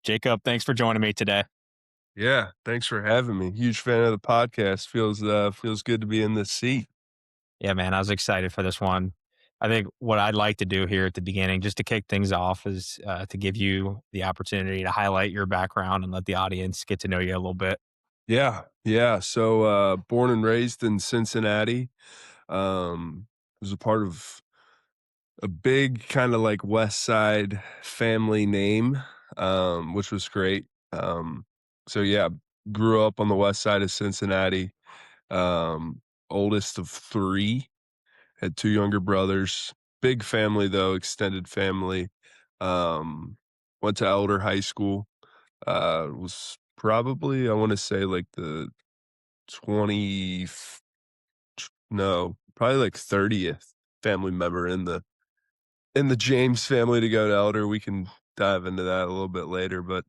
Jacob, thanks for joining me today. Yeah, thanks for having me. Huge fan of the podcast. Feels good to be in this seat. Yeah, man, I was excited for this one. I think what I'd like to do here at the beginning, just to kick things off, is to give you the opportunity to highlight your background and let the audience get to know you a little bit. Yeah. So born and raised in Cincinnati. Was a part of a big kind of like West Side family name, which was great. So yeah, grew up on the west side of Cincinnati. Um, Oldest of three, had two younger brothers. Big family though, extended family. Um, Went to Elder High School. Was probably, I want to say, like the 20, no, probably like 30th family member in the James family to go to Elder. We can dive into that a little bit later, but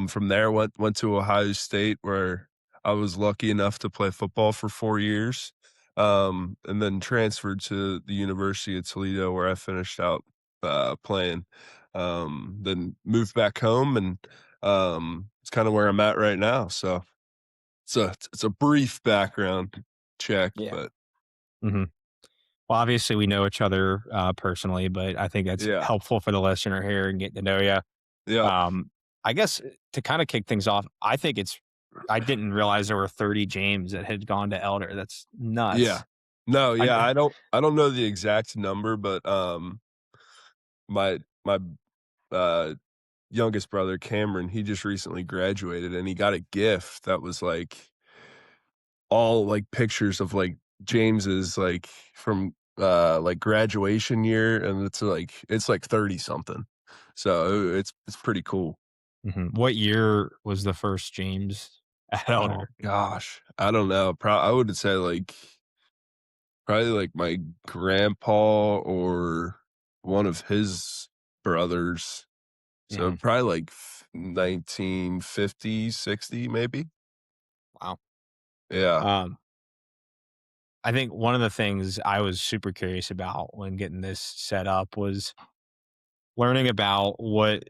from there went to Ohio State, where I was lucky enough to play football for 4 years, and then transferred to the University of Toledo, where I finished out playing. Then moved back home, and it's kind of where I'm at right now. So it's a brief background check, Yeah. but hmm Well, obviously, we know each other personally, but I think that's yeah, helpful for the listener here and getting to know you. yep, I guess to kind of kick things off, I didn't realize there were 30 James that had gone to Elder. That's yeah. nuts. No, I, yeah, I don't know the exact number, but my uh youngest brother Cameron, he just recently graduated and he got a gift that was like all like pictures of like James's like from like graduation year, and it's like 30 something. So it's pretty cool. What year was the first James at Oh Elder? gosh. I don't know. I would say like probably like my grandpa or one of his brothers. So hmm probably like 1950, 60 maybe. Wow. Yeah. Um, I think one of the things I was super curious about when getting this set up was learning about what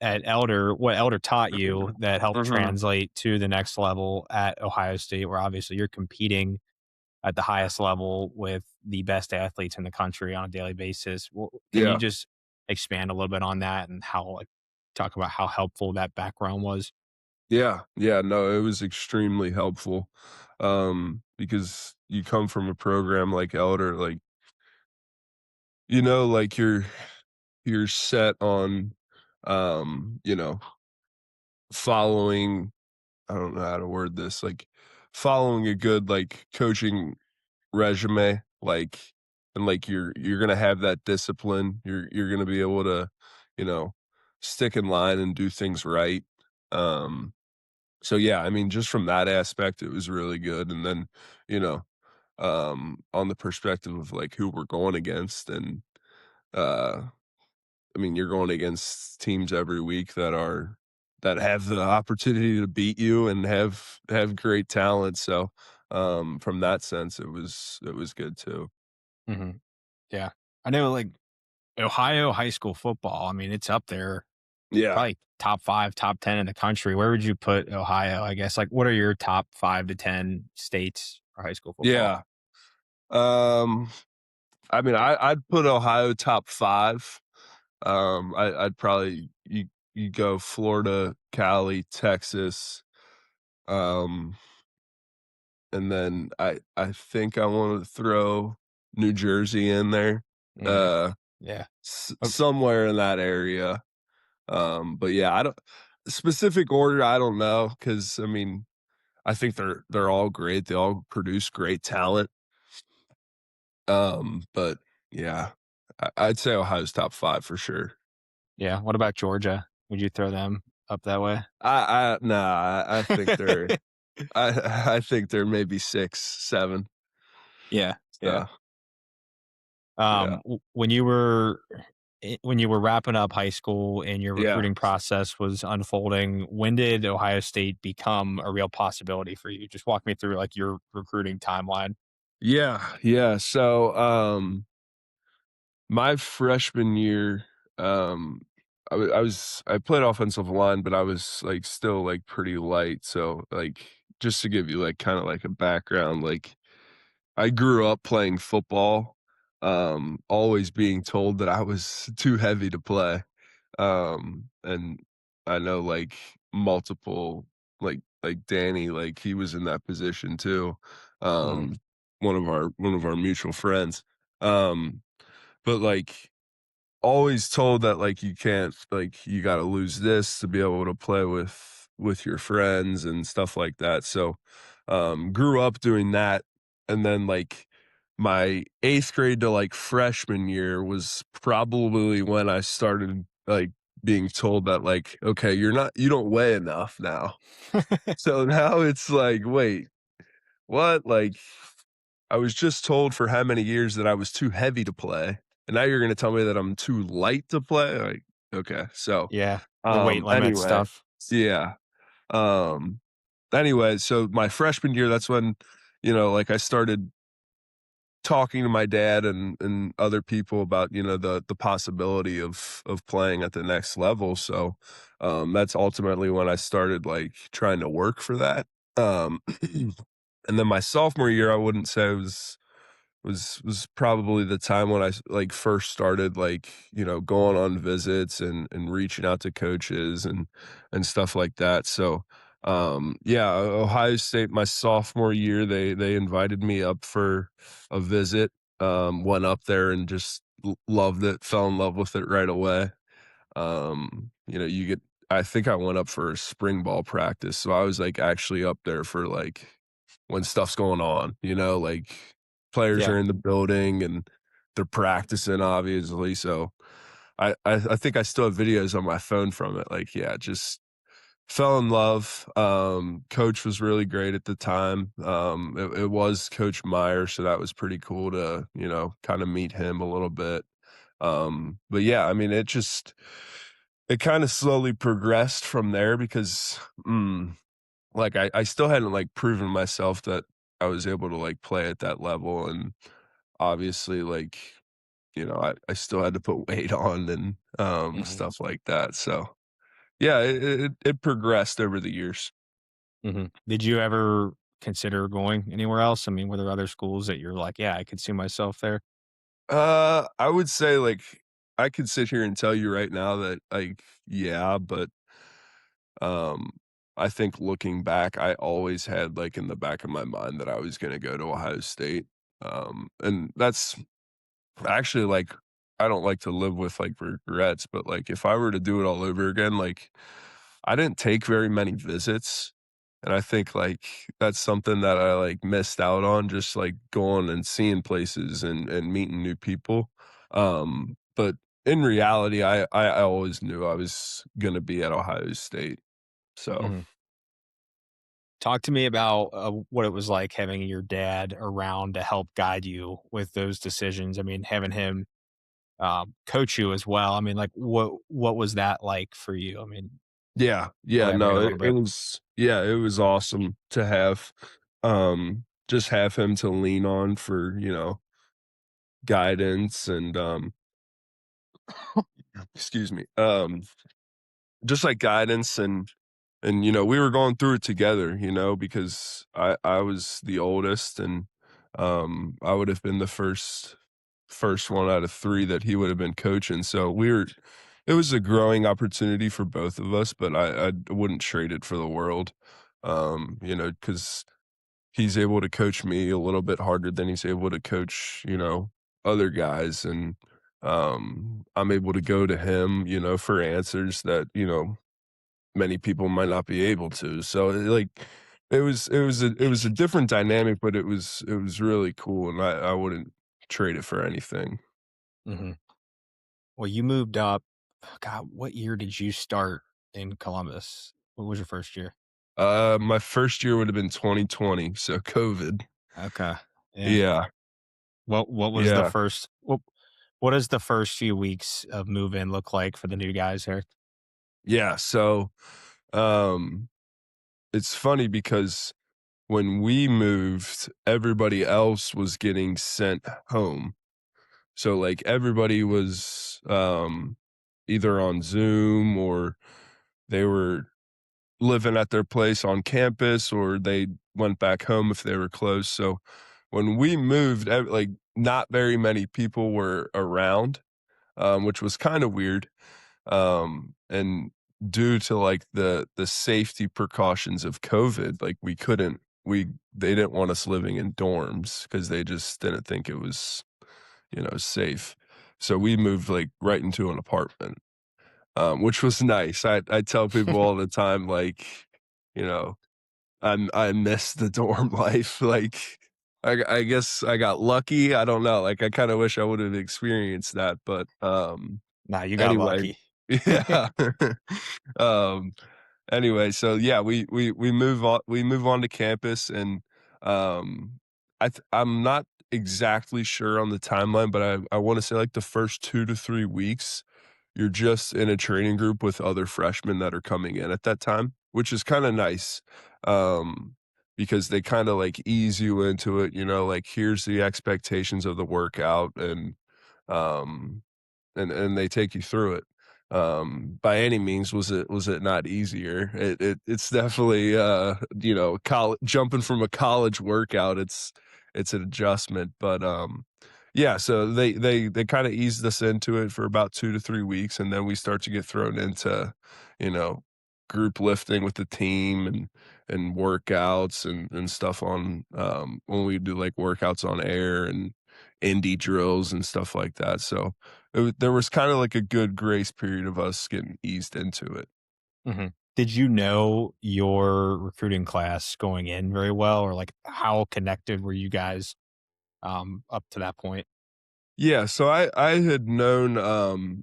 Elder taught you that helped Mhm. translate to the next level at Ohio State, where obviously you're competing at the highest level with the best athletes in the country on a daily basis. Well, can you Yeah. just expand a little bit on that and talk about how helpful that background was? Yeah. Yeah. No, it was extremely helpful. Because you come from a program like Elder, like, like you're set on you know, following, I don't know how to word this, like following a good like coaching resume, like, and like you're gonna have that discipline. You're gonna be able to, you know, stick in line and do things right. Um, so yeah, I mean, just from that aspect, it was really good. And then, you know, on the perspective of like who we're going against, and uh, I mean, you're going against teams every week that have the opportunity to beat you and have great talent. So from that sense, it was good too. hmm Yeah, I know. Like Ohio high school football, I mean, it's up there, Yeah. probably top 5, top 10 in the country. Where would you put Ohio, I guess? Like, what are your top 5 to 10 states for high school football? Yeah. Um, I mean, I'd put Ohio top 5. I'd probably you go Florida, Cali, Texas, um, and then I think I wanna throw New Jersey in there, Mm, uh, yeah. somewhere in that area. But yeah, I don't specific order, I don't know, because I mean, I think they're all great. They all produce great talent. But yeah, I'd say Ohio's top 5 for sure. Yeah. What about Georgia? Would you throw them up that way? I Nah, I think they're I think they're maybe 6, 7. Yeah. Yeah. So, yeah. When you were wrapping up high school and your Yeah. recruiting process was unfolding, when did Ohio State become a real possibility for you? Just walk me through like your recruiting timeline. Yeah. So, my freshman year, um, I played offensive line, but I was, like, still, like, pretty light, so, like, just to give you, like, kinda like a background, like, I grew up playing football, always being told that I was too heavy to play, and I know, like, multiple like Danny, like, he was in that position too, Mhm. um, one of our mutual friends, but, like, always told that, like, you can't like, you gotta lose this to be able to play with your friends and stuff like that, so, grew up doing that, and then, like, my 8th grade to, like, freshman year was probably when I started, like, being told that, like, "Okay, you don't weigh enough now." So now it's like, "Wait, what?" Like, I was just told for how many years that I was too heavy to play, and now you're gonna tell me that I'm too light to play? Like, okay, so, Yeah, the weight limit anyway, stuff. yeah, um, anyway, so my freshman year, that's when, like, I started talking to my dad and other people about, the possibility of playing at the next level, so, that's ultimately when I started, like, trying to work for that, and then my sophomore year, I wouldn't say was probably the time when like, first started, like, going on visits and reaching out to coaches and stuff like that, so, yeah, Ohio State, my sophomore year, they invited me up for a visit, went up there and just loved it, fell in love with it right away. You get I think I went up for a spring ball practice, so I was, like, actually up there for, like, when stuff's going on, like, players Yeah. are in the building and they're practicing, obviously, so I think I still have videos on my phone from it, like, yeah, just fell in love, coach was really great at the time, it was Coach Meyer, so that was pretty cool to, kinda meet him a little bit. But yeah, I mean, it kind of slowly progressed from there because, like, I still hadn't, like, proven myself that I was able to, like, play at that level, and obviously, like, I still had to put weight on and, Mhm. stuff like that, so, yeah, it progressed over the years. Mhm. Did you ever consider going anywhere else? I mean, were there other schools that you're like, "Yeah, I could see myself there?" I would say, like, I could sit here and tell you right now that, like, yeah, but Um, I think looking back, I always had, like, in the back of my mind that I was gonna go to Ohio State, and that's actually, like, I don't like to live with, like, regrets, but, like, if I were to do it all over again, like, I didn't take very many visits, and I think, like, that's something that I, like, missed out on, just, like, going and seeing places and meeting new people, but in reality, I always knew I was gonna be at Ohio State, so Mhm. Talk to me about, what it was like having your dad around to help guide you with those decisions. I mean, having him, coach you as well. I mean, like, what was that like for you? I mean, Yeah, yeah, elaborate no, a it little it bit. was yeah, it was awesome to have, just have him to lean on for, guidance and, excuse me, just like guidance and, we were going through it together, because I was the oldest and, I would have been the first one out of 3 that he would have been coaching, so it was a growing opportunity for both of us, but I wouldn't trade it for the world, because he's able to coach me a little bit harder than he's able to coach, other guys, and, I'm able to go to him, for answers that, many people might not be able to. So, like, it was a different dynamic, but it was really cool, and I wouldn't trade it for anything. Mhm. Well, you moved up God, what year did you start in Columbus? What was your first year? My first year would have been 2020, so COVID. Okay. Yeah. Yeah, What was the yeah, first what does the first few weeks of move-in look like for the new guys here? yeah. So, um, it's funny because when we moved, everybody else was getting sent home. So, like, everybody was, either on Zoom or they were living at their place on campus or they went back home if they were close. So when we moved, like not very many people were around, which was kind of weird. And due to like the safety precautions of COVID, like they didn't want us living in dorms because they just didn't think it was, safe. So we moved like right into an apartment, which was nice. I tell people all the time, like, you know, I miss the dorm life. Like, I guess I got lucky. I don't know. Like, I kind of wish I would have experienced that. But Nah, you got anyway, lucky. yeah. um, Anyway, so yeah, we move on to campus and um I'm not exactly sure on the timeline, but I want to say like the first 2 to 3 weeks you're just in a training group with other freshmen that are coming in at that time, which is kind of nice. Um because they kind of like ease you into it, like here's the expectations of the workout um and they take you through it. By any means was it not easier. It's definitely jumping from a college workout, it's an adjustment, but yeah, so they kind of eased us into it for about 2 to 3 weeks and then we start to get thrown into, you know, group lifting with the team and workouts and stuff on when we do like workouts on air and indie drills and stuff like that. So there was kinda like a good grace period of us getting eased into it. Mhm. Did you know your recruiting class going in very well, or like how connected were you guys up to that point? Yeah, so I had known,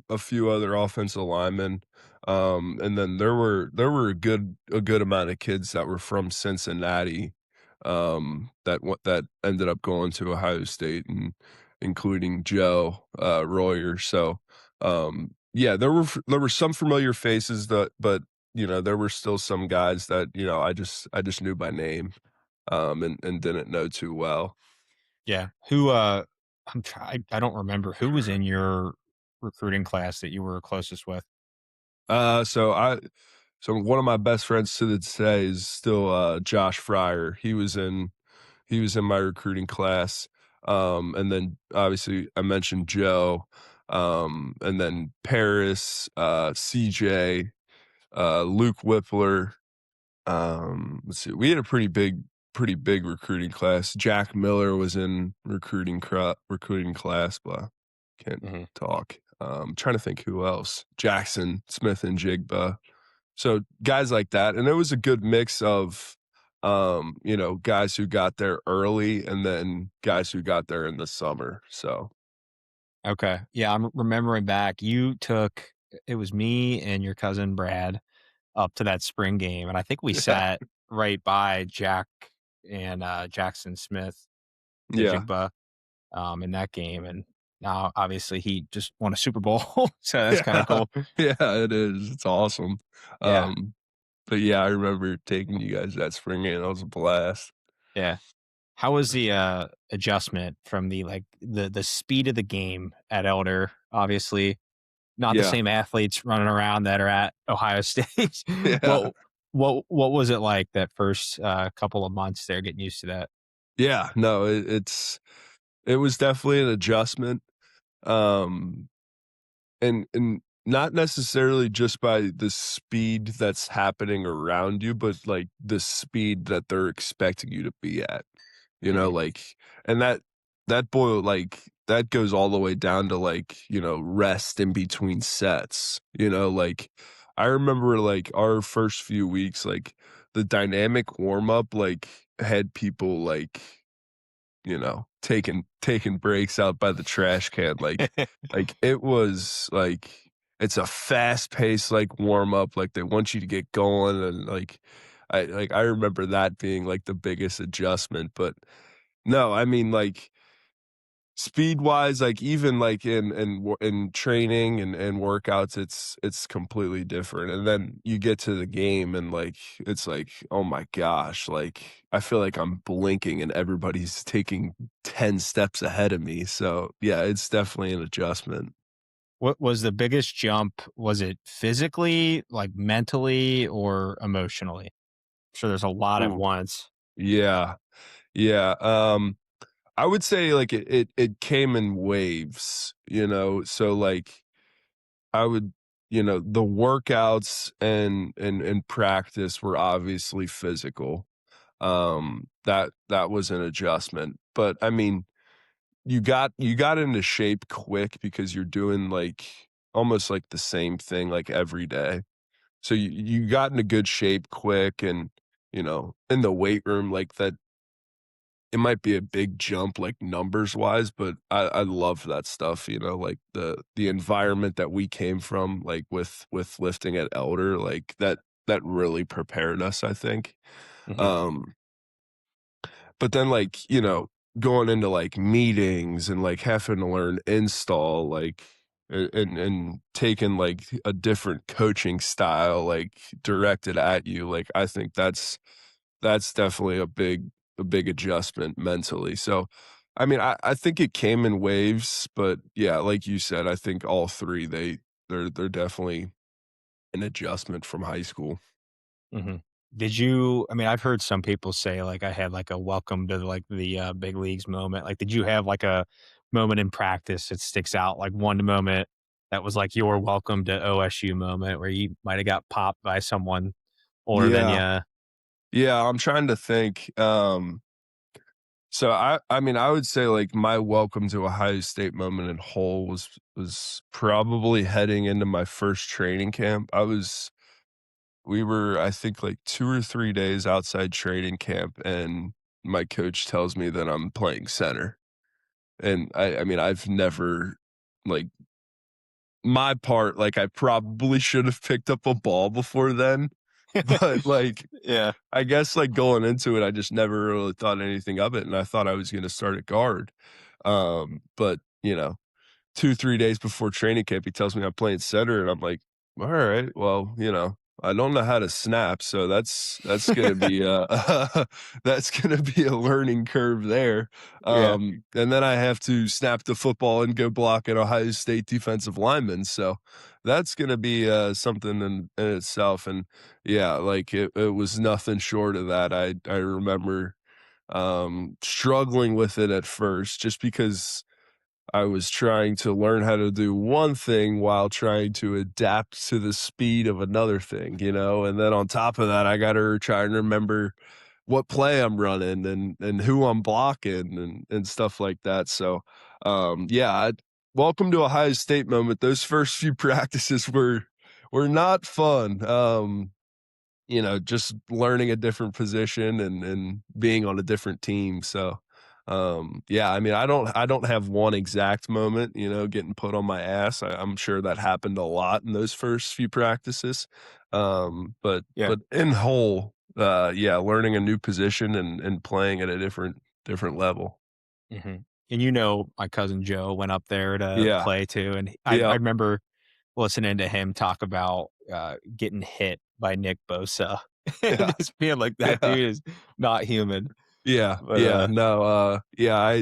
a few other offensive linemen, and then there were a good amount of kids that were from Cincinnati, that ended up going to Ohio State and including Joe, Royer, so, yeah, there were some familiar faces but, there were still some guys that, I just knew by name, and didn't know too well. Yeah. I don't remember who was in your recruiting class that you were closest with. Uh, so I so one of my best friends to this day is still Josh Fryer. He was in my recruiting class. And then obviously I mentioned Joe, and then Paris, CJ, Luke Whippler. Let's see. We had a pretty big recruiting class. Jack Miller was in recruiting class, but can't Mhm. talk. Trying to think who else. Jackson Smith and Jigba. So guys like that, and it was a good mix of, guys who got there early and then guys who got there in the summer. So Okay. Yeah, I'm remembering back. It was me and your cousin Brad up to that spring game, and I think we yeah, sat right by Jack and Jackson Smith, the yeah, Jigba, in that game. And now obviously he just won a Super Bowl, so that's kind of yeah, cool. yeah. It is. It's awesome. Yeah. Um, but yeah, I remember taking you guys that spring game. That was a blast. Yeah. How was the adjustment from the speed of the game at Elder? Obviously, not the Yeah, same athletes running around that are at Ohio State. yeah, what what was it like that first couple of months there getting used to that? yeah. No, it was definitely an adjustment. Um, and not necessarily just by the speed that's happening around you, but like the speed that they're expecting you to be at. Mhm. Like, and that goes all the way down to like, rest in between sets. Like I remember like our first few weeks, like the dynamic warm up like had people like, taking breaks out by the trash can, like, it was, like it's a fast-paced, like, warm up, like, they want you to get going, and, I remember that being, like, the biggest adjustment, but no, I mean, like, speed-wise, like, even, like, in training and workouts, it's completely different, and then you get to the game and, like, it's like, "Oh my gosh," like, I feel like I'm blinking and everybody's taking 10 steps ahead of me, so, yeah, it's definitely an adjustment. What was the biggest jump? Was it physically, like, mentally, or emotionally? Sure there's a lot at Ooh, once. yeah, yeah, I would say, like, it came in waves, you know? So, like, I would the workouts and practice were obviously physical. That was an adjustment, but, I mean, you got into shape quick because you're doing, like, almost, like, the same thing, like, every day. So you got into good shape quick and, in the weight room, like, that it might be a big jump, like, numbers wise, but I love that stuff, like, the environment that we came from, like, with lifting at Elder, like, that really prepared us, I think. Mhm. Um, but then, like, going into, like, meetings and, like, having to learn install, like, and taking, like, a different coaching style, like, directed at you, like, I think that's definitely a big adjustment mentally. So, I mean, I think it came in waves, but yeah, like you said, I think all 3, they're definitely an adjustment from high school. Mhm. Did you I mean, I've heard some people say, like, I had, like, a welcome to, like, the, big leagues moment. Like, did you have, like, a moment in practice that sticks out, like, one moment that was, like, your welcome to OSU moment where you might have got popped by someone older than Yeah. you? Yeah, I'm trying to think, so I mean, I would say, like, my welcome to Ohio State moment in whole was probably heading into my first training camp. We were, I think, like, 2 or 3 days outside training camp, and my coach tells me that I'm playing center. And I mean, I've never like, my part, like, I probably should have picked up a ball before then, but, like, Yeah. I guess, like, going into it, I just never really thought anything of it, and I thought I was gonna start at guard. But, 2, 3 days before training camp, he tells me I'm playing center, and I'm like, "Alright, well, I don't know how to snap, so that's gonna be that's gonna be a learning curve there." Yeah. And then I have to snap the football and go block an Ohio State defensive lineman, so that's gonna be, something in itself, and yeah, like, it was nothing short of that. I remember, struggling with it at first just because I was trying to learn how to do one thing while trying to adapt to the speed of another thing, and then on top of that, I gotta try and remember what play I'm running and who I'm blocking and stuff like that, so, yeah, welcome to Ohio State moment. Those first few practices were not fun, just learning a different position and being on a different team. So, yeah, I mean, I don't have one exact moment, getting put on my ass. I'm sure that happened a lot in those first few practices. But Yeah. but in whole, yeah, learning a new position and playing at a different level. Mhm. And my cousin Joe went up there to Yeah. play too, and I Yep. remember listening to him talk about, getting hit by Nick Bosa and Yeah. just being like, "That Yeah. dude is not human." Yeah. But, Yeah. No, yeah,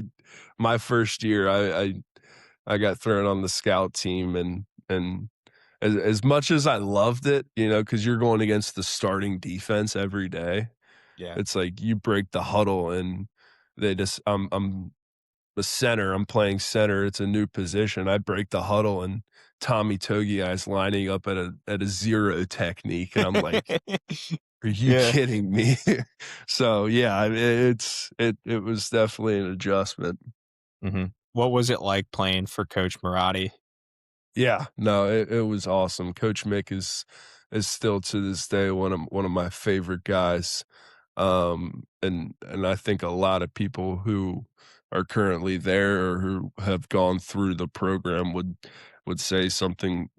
my first year, I got thrown on the scout team and as much as I loved it, because 'cause you're going against the starting defense every day, yeah. it's like you break the huddle and they just I'm the center, I'm playing center, it's a new position. I break the huddle and Tommy Togei's lining up at a 0 technique, and I'm like, "Are you Yeah. kidding me?" So, yeah, it was definitely an adjustment. Mhm. What was it like playing for Coach Marotti? Yeah, no, it was awesome. Coach Mick is still to this day one of my favorite guys. And I think a lot of people who are currently there or who have gone through the program would say something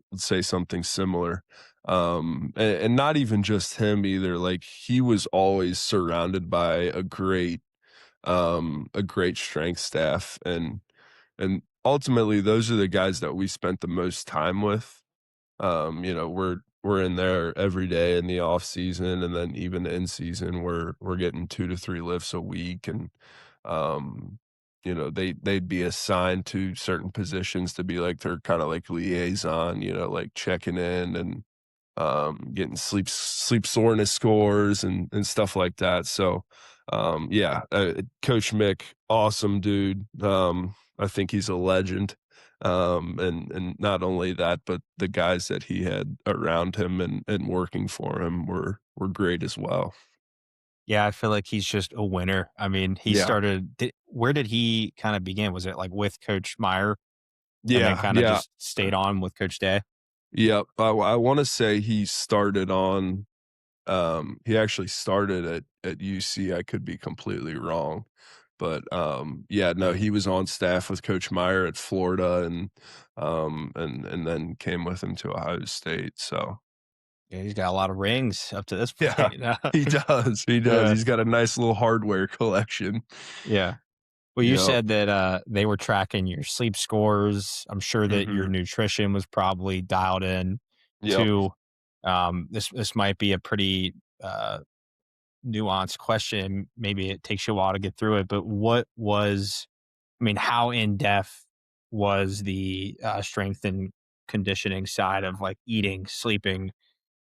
similar. And not even just him either. Like he was always surrounded by a great strength staff and ultimately those are the guys that we spent the most time with. We're in there every day in the off season and then even in season we're getting 2 to 3 lifts a week and um they'd be assigned to certain positions to be like their kind of like liaison, like checking in and getting sleep soreness scores and stuff like that. So, yeah, Coach Mick, awesome dude. I think he's a legend. And not only that, but the guys that he had around him and working for him were great as well. Yeah, I feel like he's just a winner. I mean, he Yeah. started where did he kinda begin? Was it, like, with Coach Meyer and then Yeah, kinda yeah. just stayed on with Coach Day? Yep. I wanna say he started on he actually started at UC. I could be completely wrong, but, yeah, no, he was on staff with Coach Meyer at Florida and then came with him to Ohio State, so Yeah, he's got a lot of rings up to this yeah, point. he does, Yeah, he's got a nice little hardware collection. yeah. Well, you Yep, said that, they were tracking your sleep scores. I'm sure that your mhm, nutrition was probably dialed in yep. too. This might be a pretty, nuanced question. Maybe it takes you a while to get through it, but I mean, how in depth was the, strength and conditioning side of, like, eating, sleeping,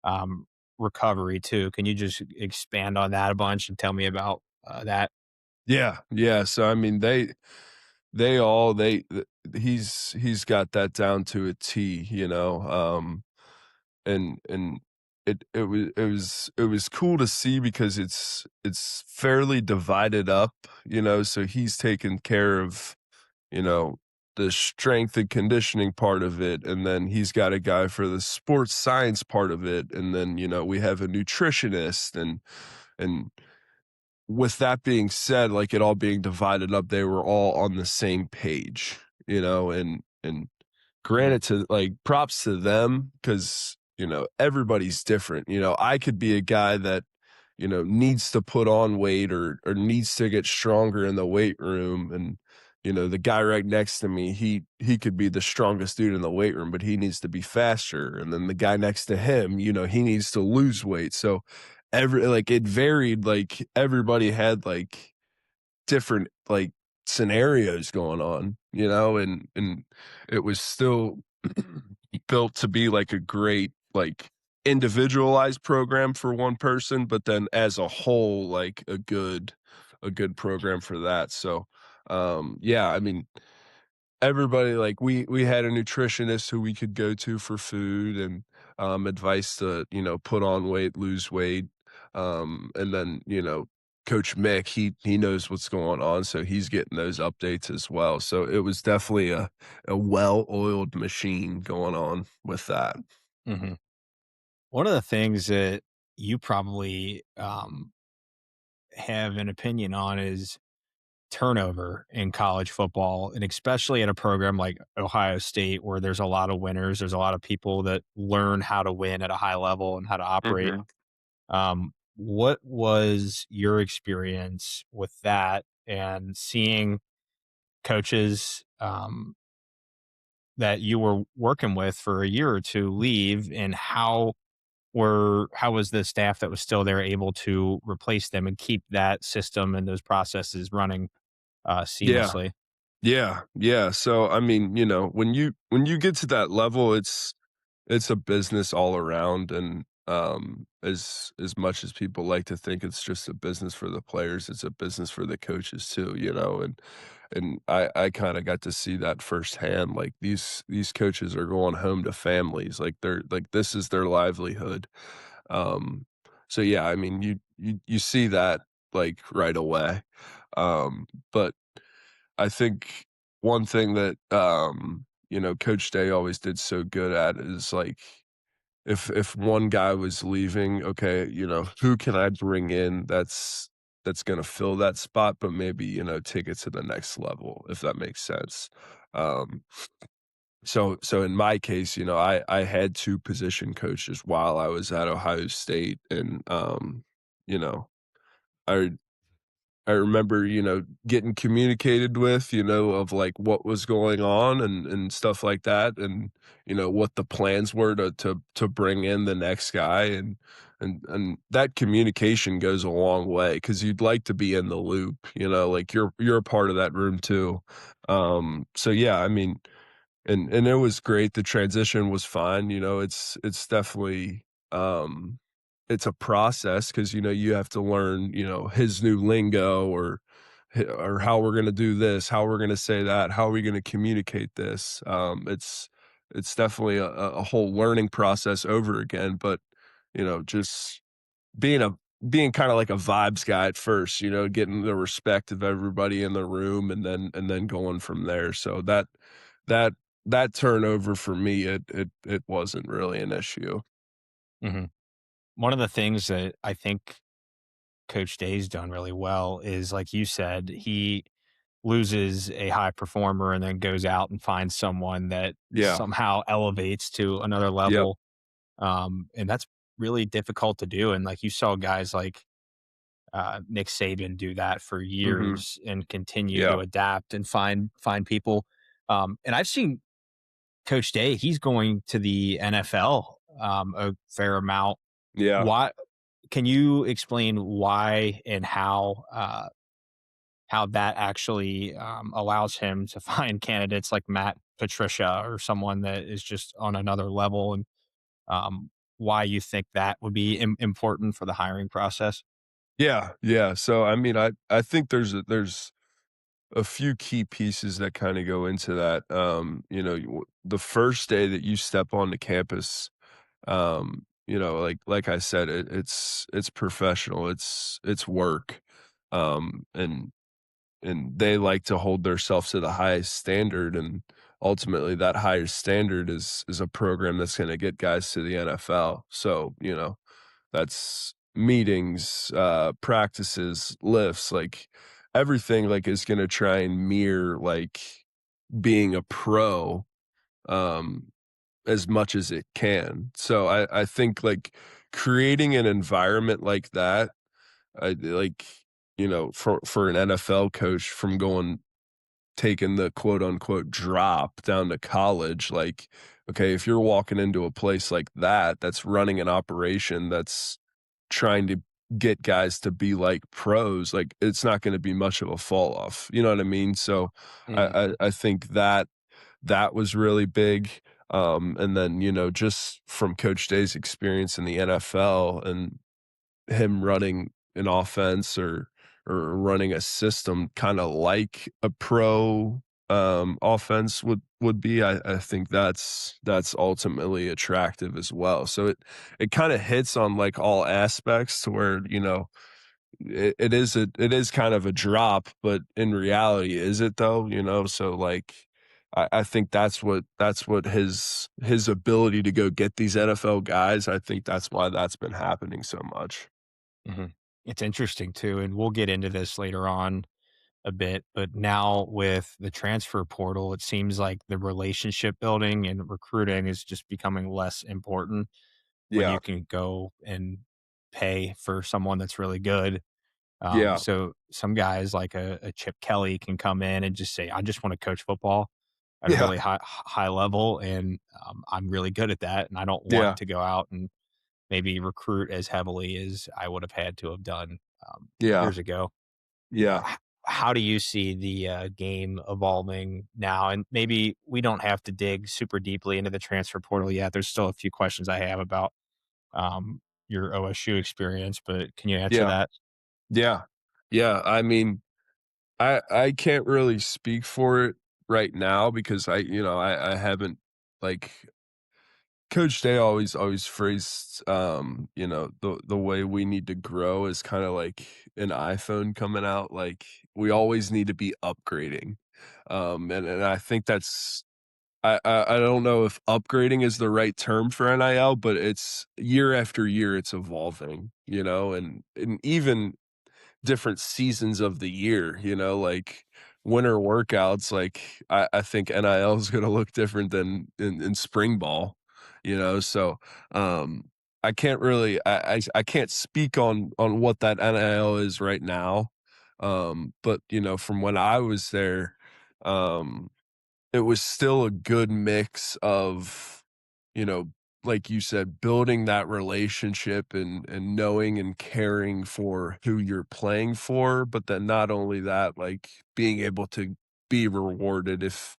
um, recovery too? Can you just expand on that a bunch and tell me about, that? Yeah, yeah, so, I mean, they all they th he's got that down to a T, and it was cool to see because it's fairly divided up, so he's taking care of, you know, the strength and conditioning part of it, and then he's got a guy for the sports science part of it, and then, we have a nutritionist and with that being said, like it all being divided up, they were all on the same page, and Mhm. granted to like props to them because everybody's different. I could be a guy that needs to put on weight or needs to get stronger in the weight room, and the guy right next to me, he could be the strongest dude in the weight room, but he needs to be faster, and then the guy next to him, he needs to lose weight. So it varied, like everybody had like different like scenarios going on, and it was still built to be like a great like individualized program for one person, but then as a whole, like a good program for that. So yeah, I mean everybody like we had a nutritionist who we could go to for food and advice to put on weight, lose weight, and then Coach Mick, he knows what's going on, so he's getting those updates as well. So it was definitely a well-oiled machine going on with that. Mhm. One of the things that you probably, have an opinion on is turnover in college football, and especially at a program like Ohio State, where there's a lot of winners. There's a lot of people that learn how to win at a high level and how to operate. Mhm. What was your experience with that and seeing coaches that you were working with for a year or two leave, and how was the staff that was still there able to replace them and keep that system and those processes running Yeah. seamlessly? Yeah. Yeah. So I mean, when you get to that level, it's a business all around, and as much as people like to think it's just a business for the players, it's a business for the coaches too, and I kind of got to see that firsthand. Like these coaches are going home to families, like they're like this is their livelihood. um so yeah, I mean you see that like right away. But I think one thing that Coach Day always did so good at is like if one guy was leaving, okay, who can I bring in that's gonna fill that spot, but maybe, take it to the next level, if that makes sense. Um, so in my case, I had 2 position coaches while I was at Ohio State, and, you know, I I remember, getting communicated with, of like what was going on and stuff like that, and what the plans were to bring in the next guy, and that communication goes a long way because you'd like to be in the loop, like you're a part of that room too. So yeah, I mean, and it was great. The transition was fine. It's definitely it's a process because you have to learn his new lingo or how we're gonna do this, how we're gonna say that, how are we gonna communicate this. It's definitely a whole learning process over again, but just being a being kinda like a vibes guy at first, getting the respect of everybody in the room and then going from there. So that that turnover for me, it wasn't really an issue. Mhm. One of the things that I think Coach Day's done really well is, like you said, he loses a high performer and then goes out and finds someone that Yeah. somehow elevates to another Yep. level. And that's really difficult to do. And like you saw guys like Nick Saban do that for Mhm. years and continue Yeah. to adapt and find people. And I've seen Coach Day; he's going to the NFL a fair amount. Yeah. Why? Can you explain why and how that actually allows him to find candidates like Matt Patricia or someone that is just on another level, and why you think that would be important for the hiring process? Yeah. Yeah. So, I mean, I think there's a few key pieces that kinda go into that. The first day that you step onto campus, like I said, it's professional, it's work, and they like to hold themselves to the highest standard, and ultimately that highest standard is a program that's gonna get guys to the NFL. So, that's meetings, practices, lifts, like everything like is gonna try and mirror like being a pro um as much as it can. So I think like creating an environment like that, like for an NFL coach from going taking the quote unquote drop down to college, like, okay, if you're walking into a place like that, that's running an operation that's trying to get guys to be like pros, like it's not going to be much of a fall off. You know what I mean? So Mhm. I think that was really big. And then, just from Coach Day's experience in the NFL and him running an offense or running a system kinda like a pro, offense would be, I think that's ultimately attractive as well. So it kinda hits on, like, all aspects to where, it is kind of a drop, but in reality, is it though, So, like, I think that's what his ability to go get these NFL guys, I think that's why that's been happening so much. Mhm. It's interesting too, and we'll get into this later on a bit, but now with the transfer portal, it seems like the relationship building and recruiting is just becoming less important when Yeah, you can go and pay for someone that's really good. yeah, So some guys like a Chip Kelly can come in and just say, "I just want to coach football at a yeah, really high level, and I'm really good at that, and I don't want yeah, to go out and maybe recruit as heavily as I would have had to have done yeah, years ago." yeah, How do you see the game evolving now? And maybe we don't have to dig super deeply into the transfer portal yet. There's still a few questions I have about your OSU experience, but can you answer yeah, that? yeah, yeah, I mean, I can't really speak for it right now because I haven't, like, Coach Day always phrased, the way we need to grow is kinda like an iPhone coming out, like, we always need to be upgrading, and I think that's I don't know if upgrading is the right term for NIL, but it's year after year, it's evolving, and even different seasons of the year, like winter workouts, like I think NIL is gonna look different than in spring ball, so um I can't really I can't speak on what that NIL is right now. But from when I was there, um it was still a good mix of, you know, like you said, building that relationship and knowing and caring for who you're playing for, but then not only that, like being able to be rewarded if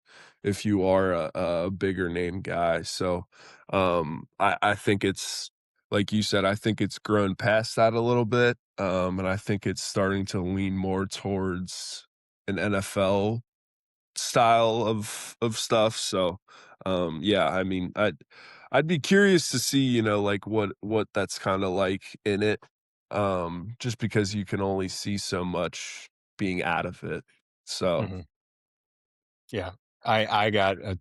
you are a bigger name guy. So I think it's like you said, I think it's grown past that a little bit. And I think it's starting to lean more towards an NFL style of stuff. So, yeah, I mean, I'd be curious to see, like what that's kind of like in it. Just because you can only see so much being out of it. So, Mhm. Yeah. I got a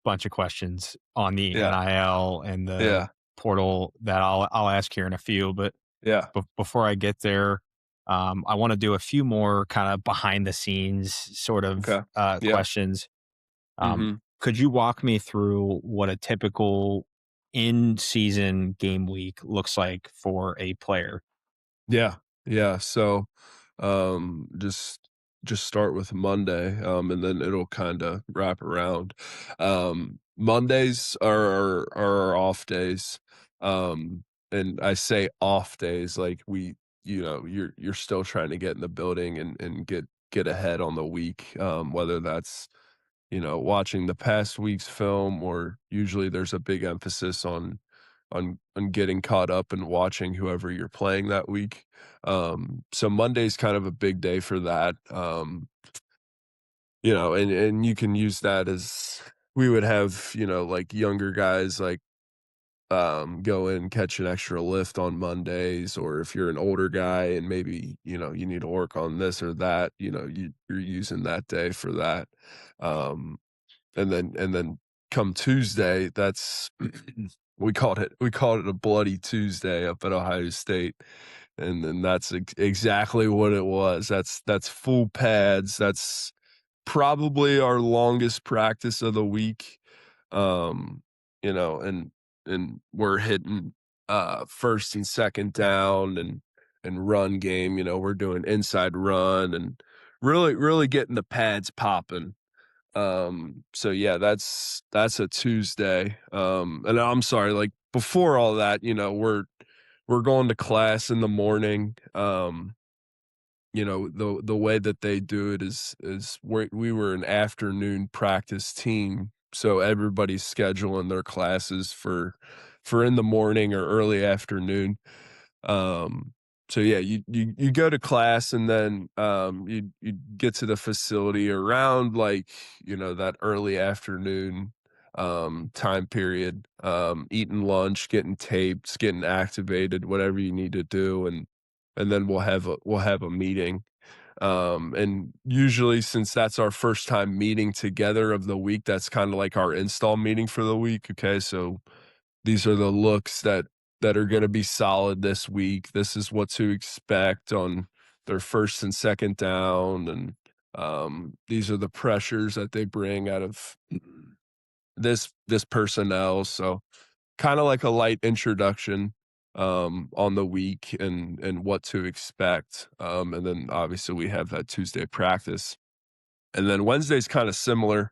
bunch of questions on the yeah, NIL and the yeah, portal that I'll ask here in a few, but yeah. before I get there, I want to do a few more kind of behind the scenes sort of Okay. Yeah. questions. Um, Mhm. could you walk me through what a typical in season game week looks like for a player? Yeah. Yeah. So, just start with Monday, and then it'll kind of wrap around. Mondays are our off days. And I say off days like you're still trying to get in the building and get ahead on the week, whether that's watching the past week's film, or usually there's a big emphasis on getting caught up and watching whoever you're playing that week. So Monday's kind of a big day for that. And you can use that as we would have, like younger guys like go in, catch an extra lift on Mondays, or if you're an older guy and maybe, you need to work on this or that, you're using that day for that. Um, and then come Tuesday, that's we called it a bloody Tuesday up at Ohio State, and then that's exactly what it was. That's full pads. That's probably our longest practice of the week. Um, and we're hitting first and second down and run game. We're doing inside run and really getting the pads popping. So yeah, that's a Tuesday. And I'm sorry, like before all that, we're going to class in the morning. The way that they do it is we were an afternoon practice team, so everybody's scheduling their classes for in the morning or early afternoon. Um, so yeah, you go to class, and then you get to the facility around like that early afternoon time period, eating lunch, getting taped, getting activated, whatever you need to do, and then we'll have a meeting. And usually, since that's our first time meeting together of the week, that's kind of like our install meeting for the week. Okay, so these are the looks that are going to be solid this week. This is what to expect on their first and second down, and these are the pressures that they bring out of this personnel. So kind of like a light introduction on the week and what to expect. And then obviously we have that Tuesday practice. And then Wednesday's kind of similar.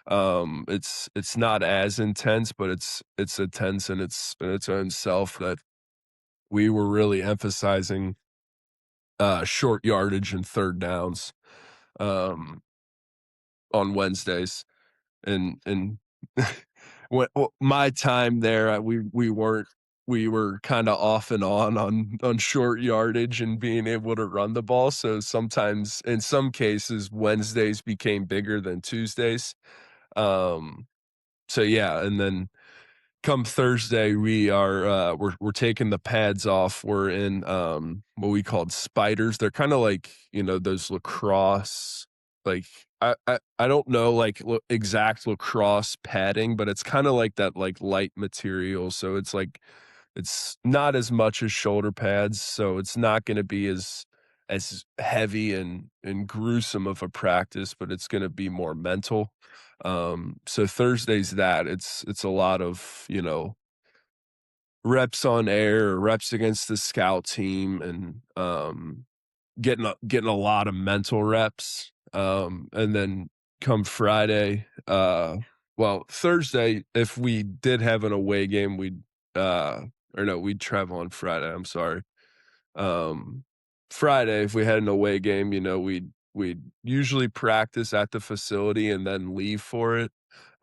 It's not as intense, but it's intense in its own self, that we were really emphasizing short yardage and third downs um, on Wednesdays. And my time there, we were kind of off and on short yardage and being able to run the ball. So sometimes, in some cases, Wednesdays became bigger than Tuesdays. Um, so yeah, and then come Thursday, we're taking the pads off. We're in what we called spiders. They're kind of like, those lacrosse, like I don't know like exact lacrosse padding, but it's kind of like that, like light material. So it's not as much as shoulder pads, so it's not going to be as heavy and gruesome of a practice, but it's going to be more mental. So Thursday's that. It's a lot of, reps on air, reps against the scout team, and getting a lot of mental reps. And then come Friday, well, Thursday, if we did have an away game, or no, we'd travel on Friday, I'm sorry. Um, Friday, if we had an away game, we'd usually practice at the facility and then leave for it.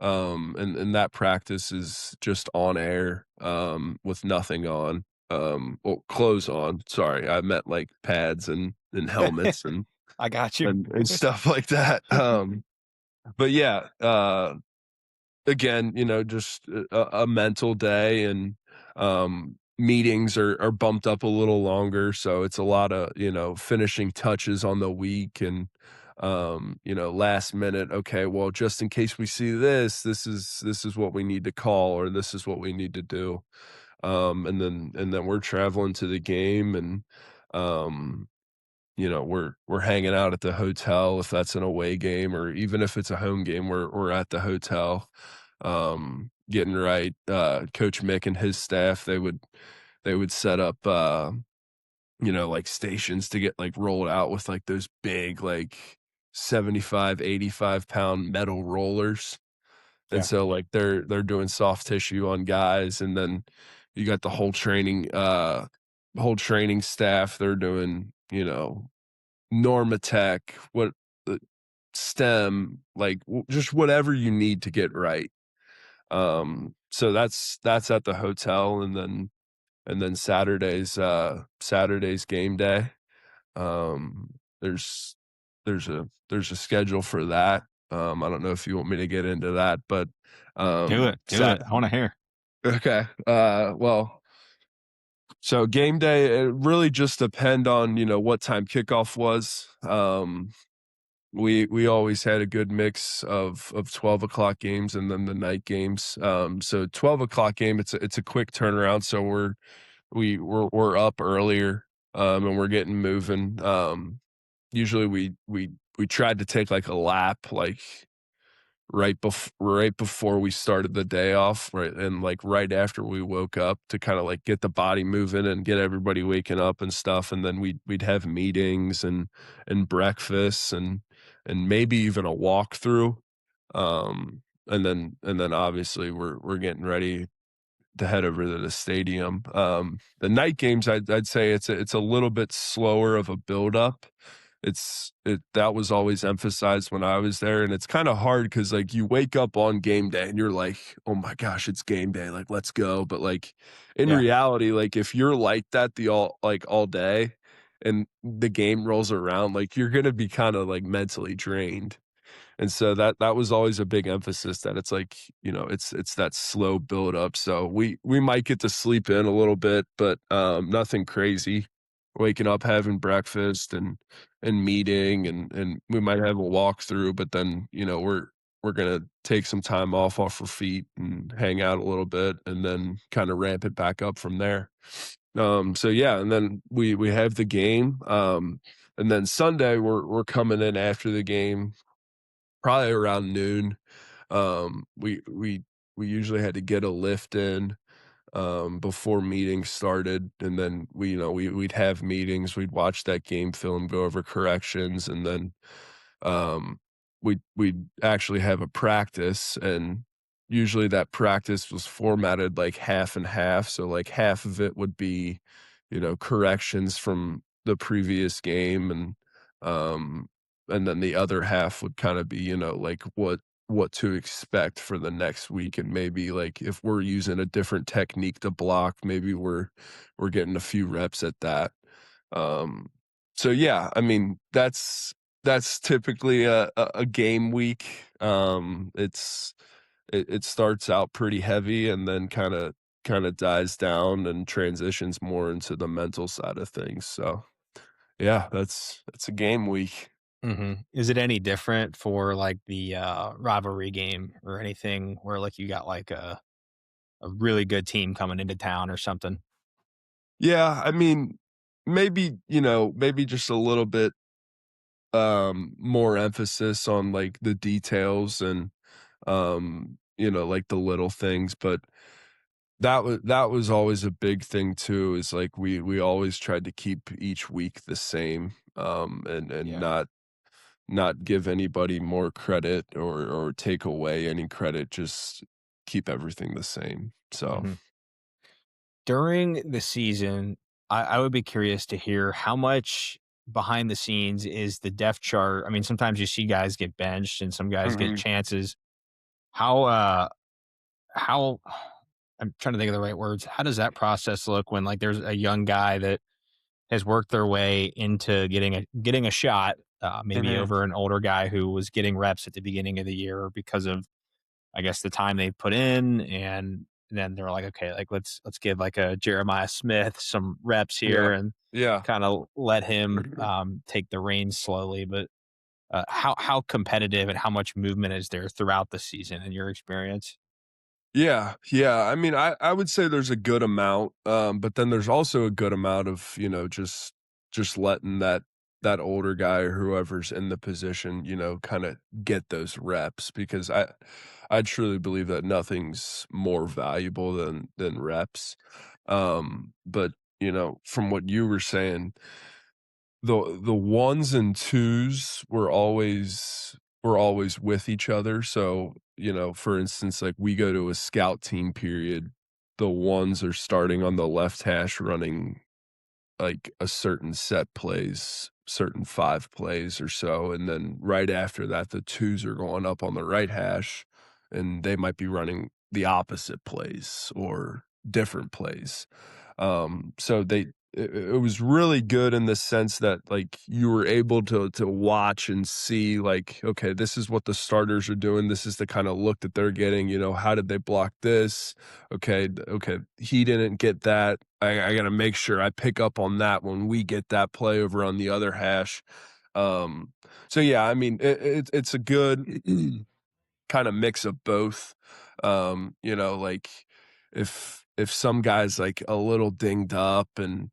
And that practice is just on air, with nothing on. Well, clothes on, sorry, I meant, like, pads and helmets I got you. and stuff like that. But yeah, again, just a mental day, and meetings are bumped up a little longer, so it's a lot of, finishing touches on the week, and last minute, okay, well, just in case we see this is what we need to call, or this is what we need to do. And then we're traveling to the game, and um we're hanging out at the hotel if that's an away game, or even if it's a home game, we're at the hotel, getting right. Coach Mick and his staff, they would set up, like, stations to get, like, rolled out with, like, those big, like, 75, 85-pound metal rollers, and Yeah. so, like, they're doing soft tissue on guys, and then you got the whole training staff, they're doing, Norma Tech, what the STEM, like, just whatever you need to get right. So that's at the hotel, and then Saturday's game day. There's there's a schedule for that. I don't know if you want me to get into that, but Do it. Do Sat it. I want to hear. okay. Well, so game day, it really just depend on, what time kickoff was. We always had a good mix of 12 o'clock games and then the night games. So 12 o'clock game, it's a quick turnaround. So we're up earlier, and we're getting moving. Usually we tried to take, like, a lap, like, right before we started the day off, right, and, like, right after we woke up, to kinda, like, get the body moving and get everybody waking up and stuff, and then we'd have meetings and breakfast, and maybe even a walkthrough, and then obviously we're getting ready to head over to the stadium. The night games, I'd say it's a little bit slower of a buildup. That was always emphasized when I was there, and it's kinda hard because, like, you wake up on game day and you're like, "Oh my gosh, it's game day, like, let's go," but, like, in Yeah. reality, like, if you're like that all day, and the game rolls around, like, you're gonna be kinda, like, mentally drained. And so that was always a big emphasis, that it's like, it's that slow build up. So we might get to sleep in a little bit, but nothing crazy. Waking up, having breakfast, and meeting, and we might have a walkthrough, but then, we're gonna take some time off our feet and hang out a little bit, and then kind of ramp it back up from there. So yeah, and then we have the game. And then Sunday we're coming in after the game, probably around noon. We usually had to get a lift in, before meetings started, and then we'd have meetings, we'd watch that game film, go over corrections, and then um, we'd actually have a practice, and usually that practice was formatted like half and half. So, like, half of it would be, corrections from the previous game, and then the other half would kind of be, like, what to expect for the next week, and maybe, like, if we're using a different technique to block, maybe we're getting a few reps at that. Um, so yeah, I mean, that's typically a game week. It starts out pretty heavy, and then kinda dies down and transitions more into the mental side of things. So yeah, that's a game week. Is it any different for, like, the, rivalry game or anything where, like, you got, like, a really good team coming into town or something? Yeah, I mean, maybe just a little bit, more emphasis on, like, the details, and like, the little things, but that was always a big thing too, is, like, we always tried to keep each week the same, and Yeah. not give anybody more credit, or take away any credit, just keep everything the same. So Mhm. During the season, I would be curious to hear how much behind the scenes is the depth chart. I mean, sometimes you see guys get benched and some guys get Mhm. chances. How I'm trying to think of the right words. How does that process look when like there's a young guy that has worked their way into getting a shot, maybe Mhm. over an older guy who was getting reps at the beginning of the year because of, I guess, the time they put in, and then they're like, okay, like let's give like a Jeremiah Smith some reps Yeah. here and Yeah. kind of let him take the reins slowly. But how competitive and how much movement is there throughout the season in your experience? Yeah, yeah. I mean, I would say there's a good amount, but then there's also a good amount of, just letting that older guy or whoever's in the position, kind of get those reps because I truly believe that nothing's more valuable than reps. But from what you were saying, the ones and twos were always with each other. So, for instance, like we go to a scout team period, the ones are starting on the left hash running like a certain set plays, certain 5 plays or so, and then right after that, the 2s are going up on the right hash, and they might be running the opposite plays or different plays. So it was really good in the sense that, like, you were able to watch and see, like, okay, this is what the starters are doing, this is the kinda look that they're getting, how did they block this? Okay, he didn't get that. I gotta make sure I pick up on that when we get that play over on the other hash. Um, so yeah, I mean, it's a good kinda mix of both. Like if some guy's like a little dinged up and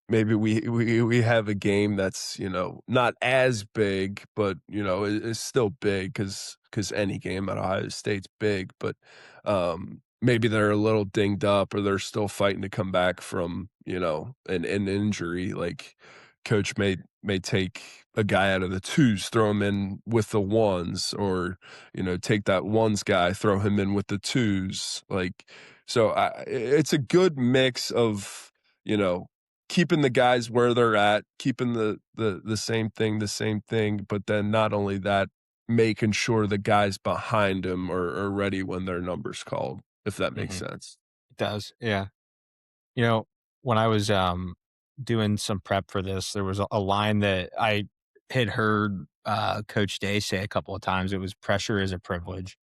maybe we have a game that's, not as big, but, is still big because any game at Ohio State's big, but, maybe they're a little dinged up or they're still fighting to come back from, an injury, like, coach may take a guy out of the 2s, throw him in with the 1s, or, take that 1s guy, throw him in with the 2s, like, so it's a good mix of, you know, keeping the guys where they're at, keeping the same thing, but then not only that, making sure the guys behind him are ready when their number's called, if that makes Mhm. sense. It does, yeah. You know, when I was doing some prep for this, there was a line that I had heard Coach Day say a couple of times. It was pressure is a privilege.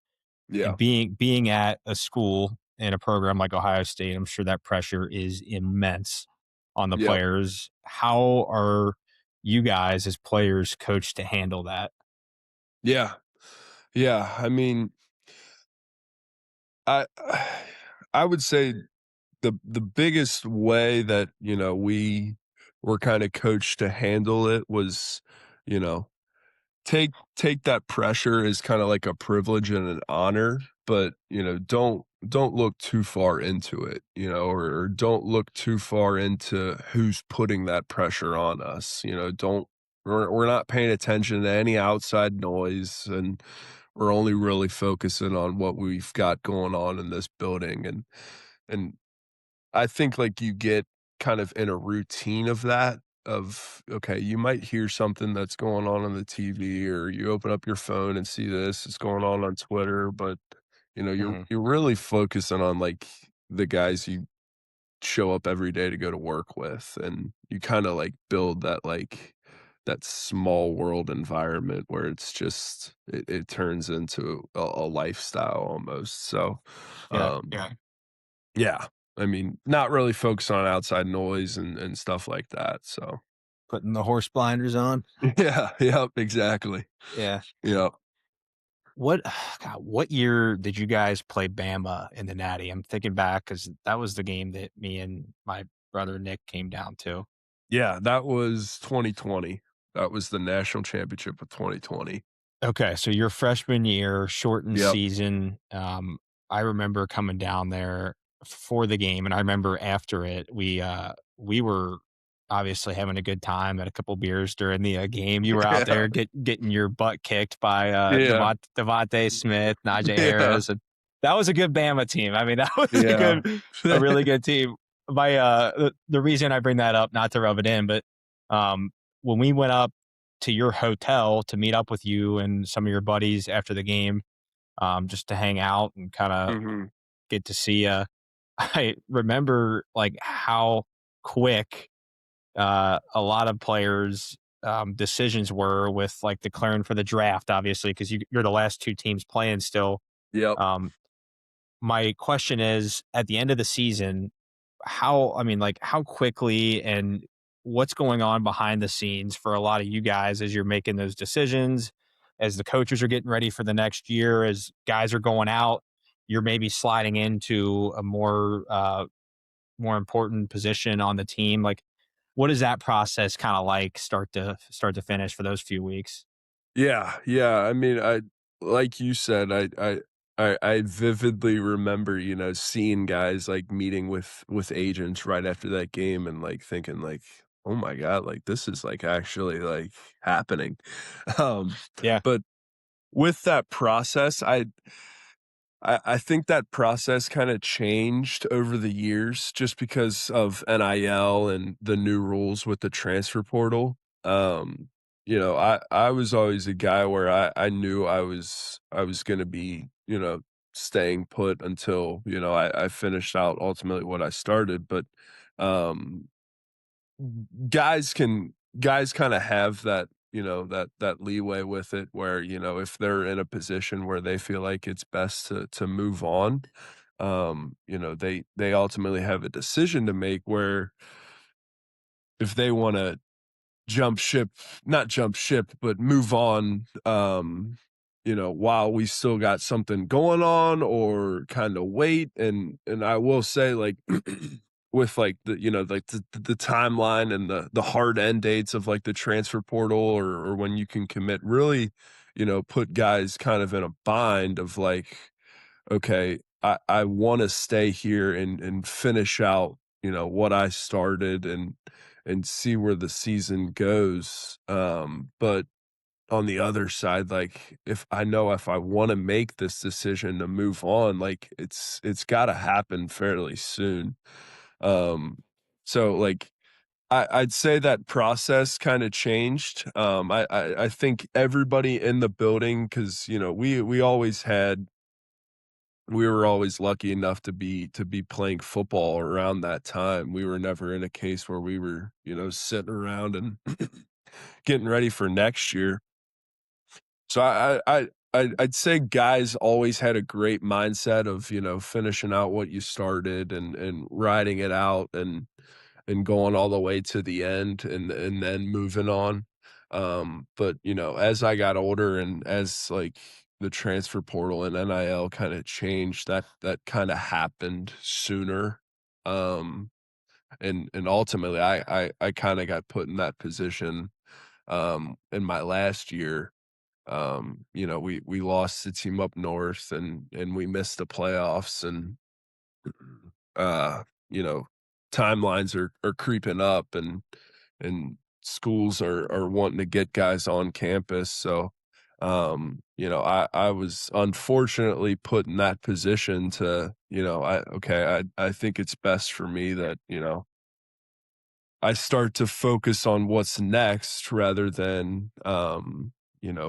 Yeah. And being at a school in a program like Ohio State, I'm sure that pressure is immense on the Yep. players. How are you guys as players coached to handle that? Yeah. Yeah. I mean, I I would say the biggest way that, we were kinda coached to handle it was, you know, take that pressure as kinda like a privilege and an honor, but, don't look too far into it, or don't look too far into who's putting that pressure on us, don't we're not paying attention to any outside noise, and we're only really focusing on what we've got going on in this building, and I think, like, you get kind of in a routine of that, of, okay, you might hear something that's going on the TV, or you open up your phone and see this is going on Twitter, but, Mhm. you're really focusing on, like, the guys you show up every day to go to work with, and you kinda, like, build that small world environment where it's just it turns into a lifestyle almost, so, Yeah. yeah. Yeah. I mean, not really focus on outside noise and stuff like that, so Putting the horse blinders on. yeah, yep, exactly. Yeah. Yep. What God, what year did you guys play Bama in the Natty? I'm thinking back because that was the game that me and my brother Nick came down to. Yeah, that was 2020. That was the national championship of 2020. Okay, so your freshman year, shortened Yep. season. I remember coming down there for the game, and I remember after it, we were obviously having a good time, at a couple beers during the game. You were out Yeah. there getting your butt kicked by Yeah. Devontae Smith, Najee Yeah. Harris. That was a good Bama team. I mean, that was Yeah. a really good team. The reason I bring that up, not to rub it in, but um, when we went up to your hotel to meet up with you and some of your buddies after the game, just to hang out and kind of Mhm. get to see you, I remember like how quick a lot of players' decisions were with like declaring for the draft, obviously, because you're the last two teams playing still. Yep. Um, my question is at the end of the season, I mean, like, how quickly and what's going on behind the scenes for a lot of you guys as you're making those decisions, as the coaches are getting ready for the next year, as guys are going out, you're maybe sliding into a more important position on the team. Like, what is that process kind of like start to finish for those few weeks? Yeah, yeah. I mean, I like you said, I vividly remember, seeing guys like meeting with agents right after that game and like thinking like, oh my God, like this is like actually like happening. Um, Yeah. but with that process, I think that process kinda changed over the years just because of NIL and the new rules with the transfer portal. I was always a guy where I knew I was gonna be, staying put until, I finished out ultimately what I started, but, um guys kinda have that, that leeway with it where, if they're in a position where they feel like it's best to move on, they ultimately have a decision to make where if they wanna jump ship not jump ship, but move on, while we still got something going on or kinda wait, and I will say, like, with, like, the timeline and the hard end dates of, like, the transfer portal or when you can commit really, put guys kind of in a bind of, like, "Okay, I wanna stay here and finish out, what I started and see where the season goes." But on the other side, like, if I wanna make this decision to move on, like, it's gotta happen fairly soon. Um, so, like, I'd say that process kinda changed. I think everybody in the building, because we were always lucky enough to be playing football around that time. We were never in a case where we were, sitting around and getting ready for next year. So I'd say guys always had a great mindset of, finishing out what you started and riding it out and going all the way to the end and then moving on. But, as I got older and as, like, the transfer portal and NIL kinda changed, that kinda happened sooner. Um, and ultimately, I kinda got put in that position, in my last year. We lost the team up north and we missed the playoffs and uh, you know, timelines are creeping up and schools are wanting to get guys on campus. So I was unfortunately put in that position to, I think it's best for me that, I start to focus on what's next rather than,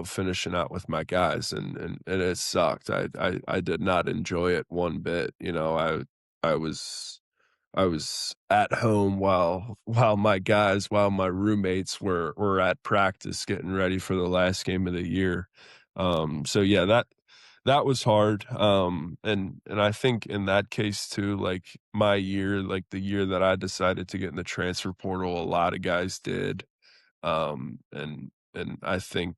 finishing out with my guys, and it sucked. I did not enjoy it one bit. I was I was at home while my roommates were at practice getting ready for the last game of the year. So yeah, that was hard. And I think in that case too, like my year, like the year that I decided to get in the transfer portal, a lot of guys did. And I think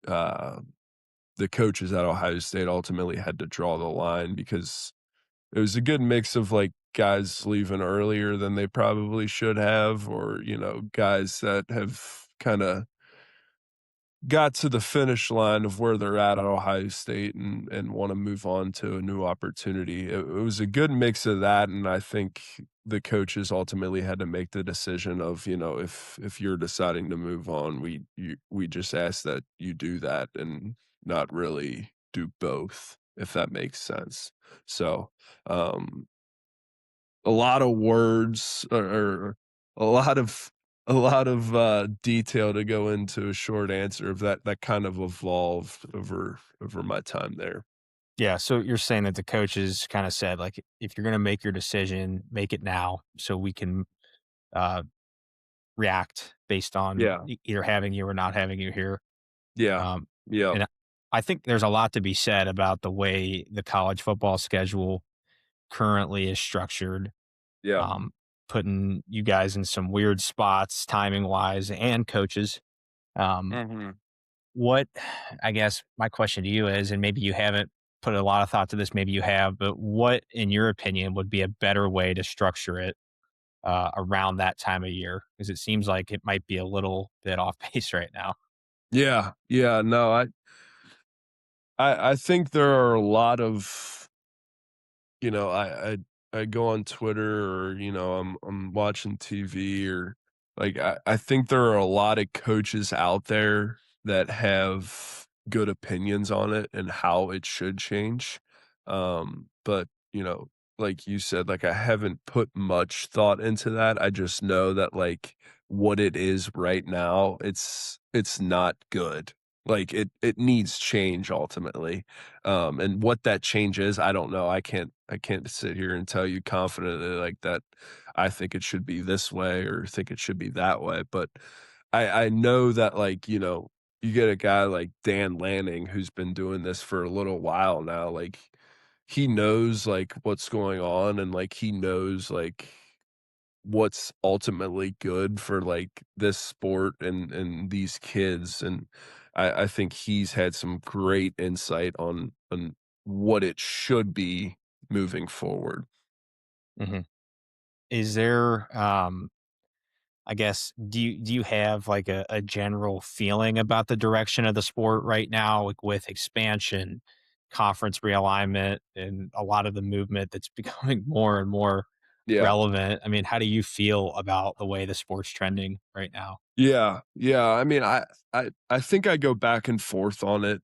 uh the coaches at Ohio State ultimately had to draw the line because it was a good mix of, like, guys leaving earlier than they probably should have or, guys that have kinda got to the finish line of where they're at Ohio State and wanna move on to a new opportunity. It was a good mix of that, and I think the coaches ultimately had to make the decision of, if you're deciding to move on, we just ask that you do that and not really do both. if that makes sense. So, um, a lot of words or a lot of detail to go into a short answer of that kind of evolved over my time there. Yeah, so you're saying that the coaches kinda said, like, "If you're gonna make your decision, make it now so we can, uh, react based on Yeah, either having you or not having you here." yeah, Um, yeah, and I think there's a lot to be said about the way the college football schedule currently is structured, yeah. um, putting you guys in some weird spots timing-wise and coaches. Um, Mhm. what I guess my question to you is, and maybe you haven't put a lot of thought to this, maybe you have, but what, in your opinion, would be a better way to structure it, around that time of year? Because it seems like it might be a little bit off base right now. Yeah, yeah, no, I think there are a lot of you know, I go on Twitter or, I'm watching TV or like I think there are a lot of coaches out there that have good opinions on it and how it should change. But, like you said, like I haven't put much thought into that. I just know that like what it is right now, it's not good. Like it needs change ultimately. And what that change is, I don't know. I can't sit here and tell you confidently like that I think it should be this way or think it should be that way. But I know that like, you get a guy like Dan Lanning who's been doing this for a little while now. Like he knows like what's going on and like he knows like what's ultimately good for like this sport and these kids and I think he's had some great insight on what it should be moving forward. Mhm. Is there, I guess, do you have like a general feeling about the direction of the sport right now, like with expansion, conference realignment, and a lot of the movement that's becoming more and more Yeah. relevant? I mean, how do you feel about the way the sport's trending right now? Yeah, yeah, I mean, I think I go back and forth on it,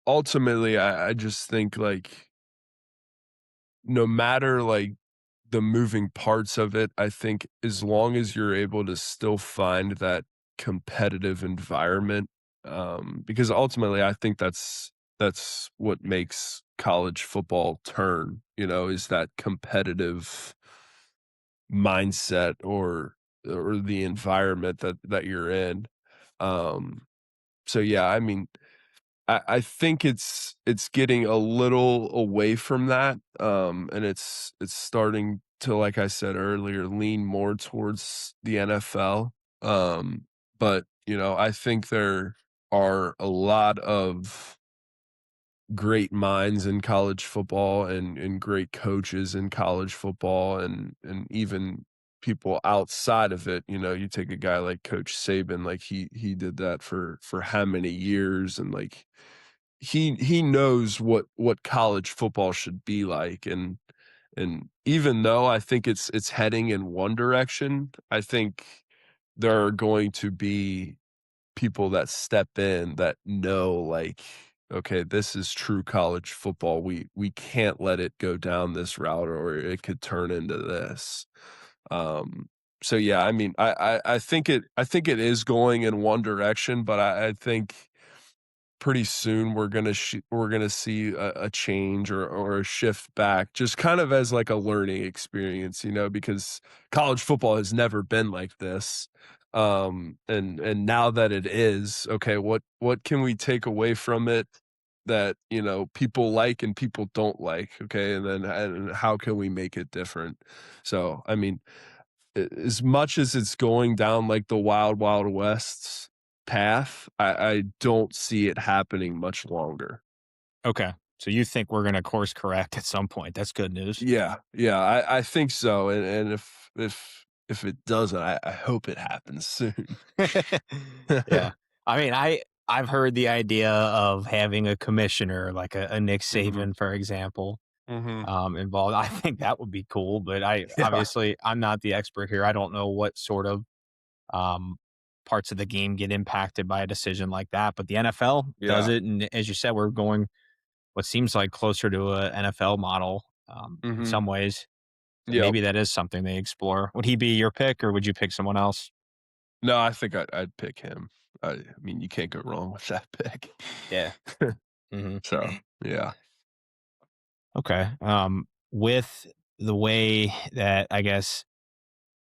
ultimately, I just think, like, no matter, like, the moving parts of it, I think as long as you're able to still find that competitive environment, because ultimately I think that's what makes college football turn, is that competitive mindset or the environment that you're in. Um, so yeah, I mean, I think it's getting a little away from that, and it's starting to, like I said earlier, lean more towards the NFL. But I think there are a lot of great minds in college football and great coaches in college football and even people outside of it. You take a guy like Coach Saban, like he did that for how many years and like he knows what college football should be like and even though I think it's heading in one direction, I think there are going to be people that step in that know like okay, this is true college football, we can't let it go down this route or it could turn into this. So yeah, I mean I think it is going in one direction, but I think pretty soon we're gonna see a change or a shift back just kind of as like a learning experience, because college football has never been like this. And now that it is, okay, what can we take away from it that, people like and people don't like, okay? And how can we make it different? So, I mean, as much as it's going down like the wild wild west path, I don't see it happening much longer. Okay, so you think we're gonna course correct at some point? That's good news. Yeah, yeah, I think so, and if it doesn't, I hope it happens soon. Yeah. I mean, I've heard the idea of having a commissioner, like a Nick Mhm, Saban, for example, mhm. involved. I think that would be cool, but Yeah, I'm not the expert here. I don't know what sort of, um, parts of the game get impacted by a decision like that, but the NFL does yeah, it, and as you said, we're going what seems like closer to a NFL model, in Mhm. some ways. So Yep. maybe that is something they explore. Would he be your pick, or would you pick someone else? No, I think I'd pick him. I mean, you can't go wrong with that pick. Yeah. Mhm. So, yeah. Okay. With the way that I guess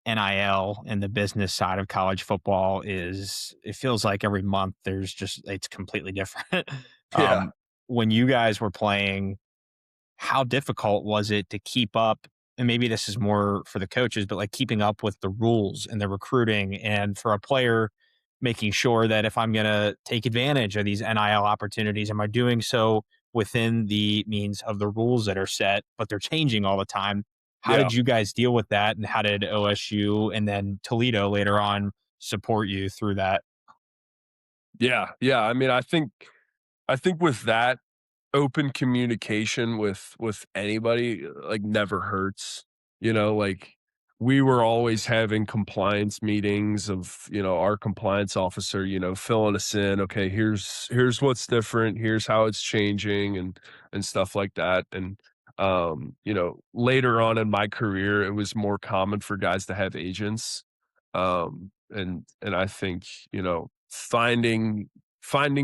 NIL and the business side of college football is, it feels like every month there's just, it's completely different. Yeah. um, when you guys were playing, how difficult was it to keep up? And maybe this is more for the coaches, but like keeping up with the rules and the recruiting, and for a player, making sure that if I'm going to take advantage of these NIL opportunities, am I doing so within the means of the rules that are set, but they're changing all the time? How Yeah. did you guys deal with that? And how did OSU and then Toledo later on support you through that? Yeah. Yeah. I mean, I think with that, open communication with anybody, like, never hurts, like, we were always having compliance meetings of, our compliance officer, filling us in, "Okay, here's what's different, here's how it's changing," and stuff like that, and, later on in my career, it was more common for guys to have agents, and I think, finding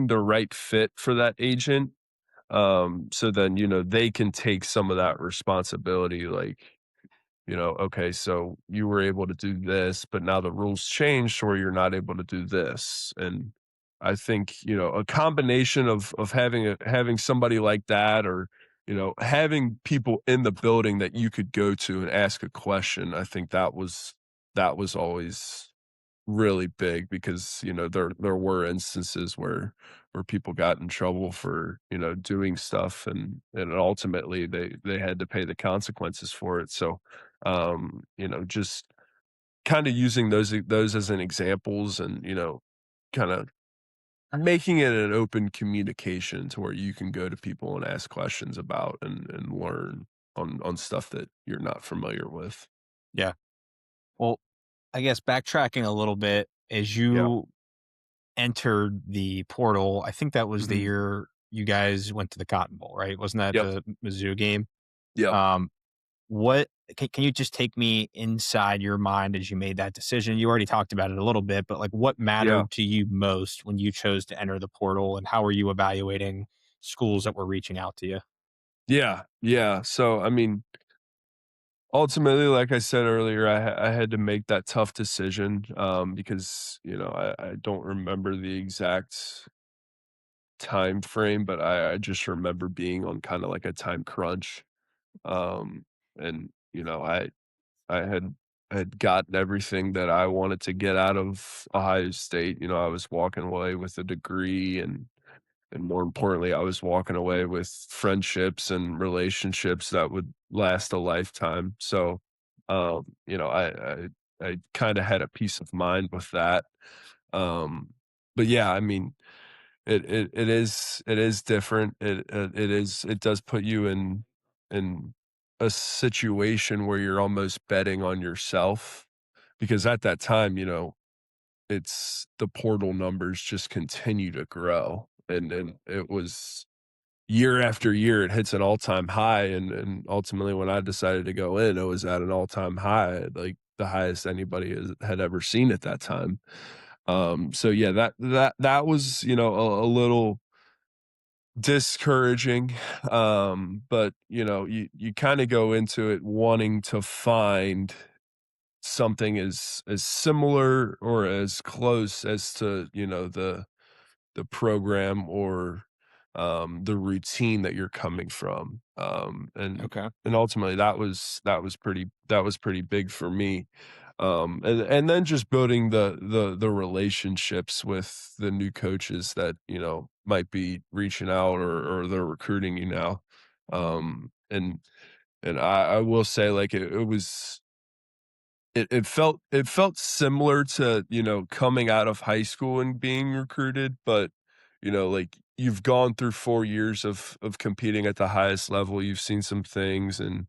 the right fit for that agent, so then, they can take some of that responsibility, like, okay, so you were able to do this, but now the rules changed where you're not able to do this. And I think, a combination of having somebody like that, or, having people in the building that you could go to and ask a question, I think that was always really big, because there were instances where people got in trouble for doing stuff, and ultimately they had to pay the consequences for it. So just kind of using those as an examples, and kind of making it an open communication to where you can go to people and ask questions about, and learn on stuff that you're not familiar with. Yeah. Well, I guess backtracking a little bit, as Yeah. you entered the portal, I think that was the Hmm. year you guys went to the Cotton Bowl, right? Wasn't that Yep. the Mizzou game? Yep. Um, what can you just take me inside your mind as you made that decision? You already talked about it a little bit, but like what Yeah. mattered to you most when you chose to enter the portal, and how were you evaluating schools that were reaching out to you? Yeah, yeah. So, I mean, ultimately, like I said earlier, I had to make that tough decision, because I don't remember the exact time frame, but I just remember being on kind of like a time crunch, and I had gotten everything that I wanted to get out of Ohio State. I was walking away with a degree, and more importantly, I was walking away with friendships and relationships that would last a lifetime. So, I kind of had a peace of mind with that. Um, but yeah, I mean, it is different. It does put you in a situation where you're almost betting on yourself, because at that time, it's the portal numbers just continue to grow, and it was year after year, it hits an all-time high, and ultimately, when I decided to go in, it was at an all-time high, like, the highest anybody had ever seen at that time. So yeah, that was, a little discouraging, but, you kinda go into it wanting to find something as similar or as close as to, the program, or the routine that you're coming from, Okay. and ultimately that was pretty big for me, and then just building the relationships with the new coaches that might be reaching out, or they're recruiting you now, and I will say, like, it felt similar to, coming out of high school and being recruited, but, like, you've gone through 4 years of competing at the highest level, you've seen some things, and,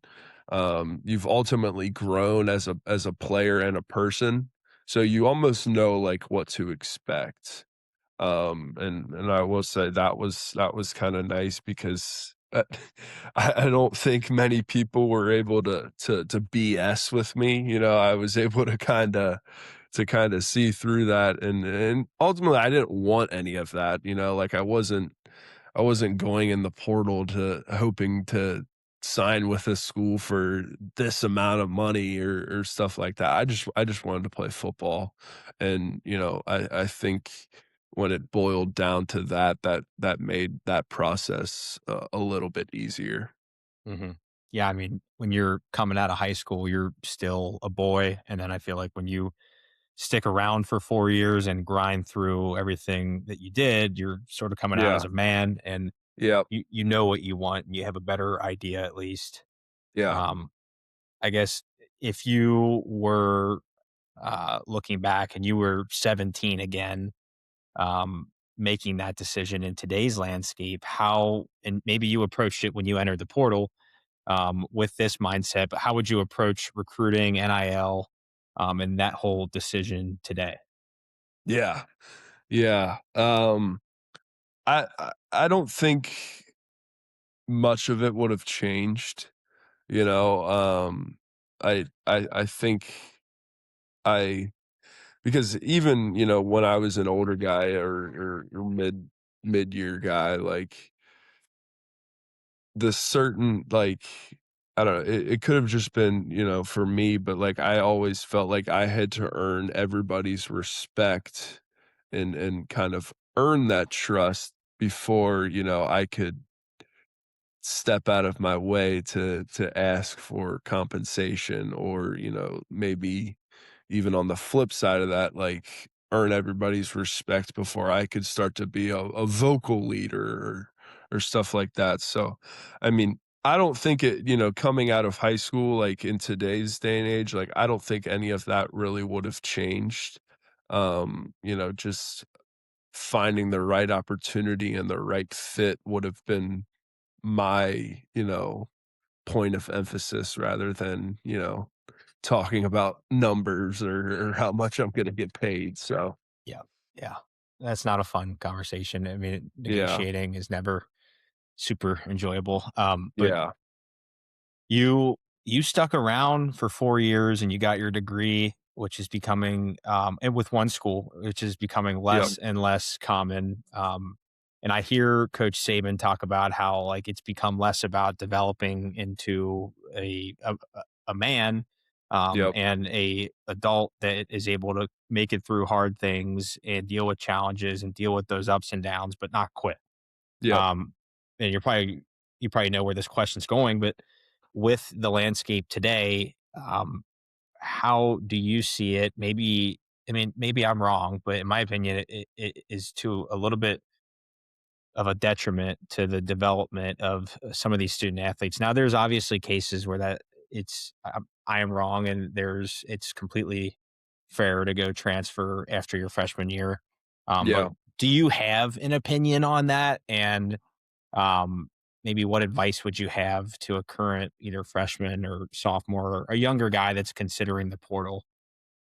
you've ultimately grown as a player and a person, so you almost know, like, what to expect, and I will say that was kinda nice, because Uh, I don't think many people were able to BS with me, you know, I was able to kinda see through that, and ultimately, I didn't want any of that, you know, like, I wasn't going in the portal to hoping to sign with a school for this amount of money or stuff like that. I just wanted to play football, and, you know, I think when it boiled down to that, that made that process a little bit easier. Hmm. Yeah, I mean, when you're coming out of high school, you're still a boy, and then I feel like when you stick around for 4 years and grind through everything that you did, you're sort of coming out as Yeah. a man, and Yep. you know what you want, and you have a better idea at least. Yeah. Um, I guess if you were looking back and you were 17 again, making that decision in today's landscape, how and maybe you approached it when you entered the portal with this mindset, but how would you approach recruiting, NIL, and that whole decision today? Yeah. Yeah. I don't think much of it would have changed, you know, I think I because even, you know, when I was an older guy or mid-year guy, like, the certain, like, I don't know, it could have just been, you know, for me, but, like, I always felt like I had to earn everybody's respect and kind of earn that trust before, you know, I could step out of my way to ask for compensation or, you know, maybe even on the flip side of that, like, earn everybody's respect before I could start to be a vocal leader or stuff like that. So, I mean, I don't think it, you know, coming out of high school, like, in today's day and age, like, I don't think any of that really would have changed. You know, just finding the right opportunity and the right fit would have been my, you know, point of emphasis rather than, you know, talking about numbers or how much I'm gonna get paid, so, Yeah. Yeah. That's not a fun conversation. I mean, yeah, negotiating is never super enjoyable. But yeah, you you stuck around for 4 years and you got your degree, which is becoming and with one school, which is becoming yep, less and less common. And I hear Coach Saban talk about how like it's become less about developing into a man yep, and a adult that is able to make it through hard things and deal with challenges and deal with those ups and downs, but not quit. yep, Um, and you probably know where this question's going, but with the landscape today, how do you see it? Maybe I mean maybe I'm wrong, but in my opinion, it is to a little bit of a detriment to the development of some of these student athletes. Now, there's obviously cases where that I am wrong, and there's it's completely fair to go transfer after your freshman year. But yeah, do you have an opinion on that? And um, maybe what advice would you have to a current either freshman or sophomore or a younger guy that's considering the portal?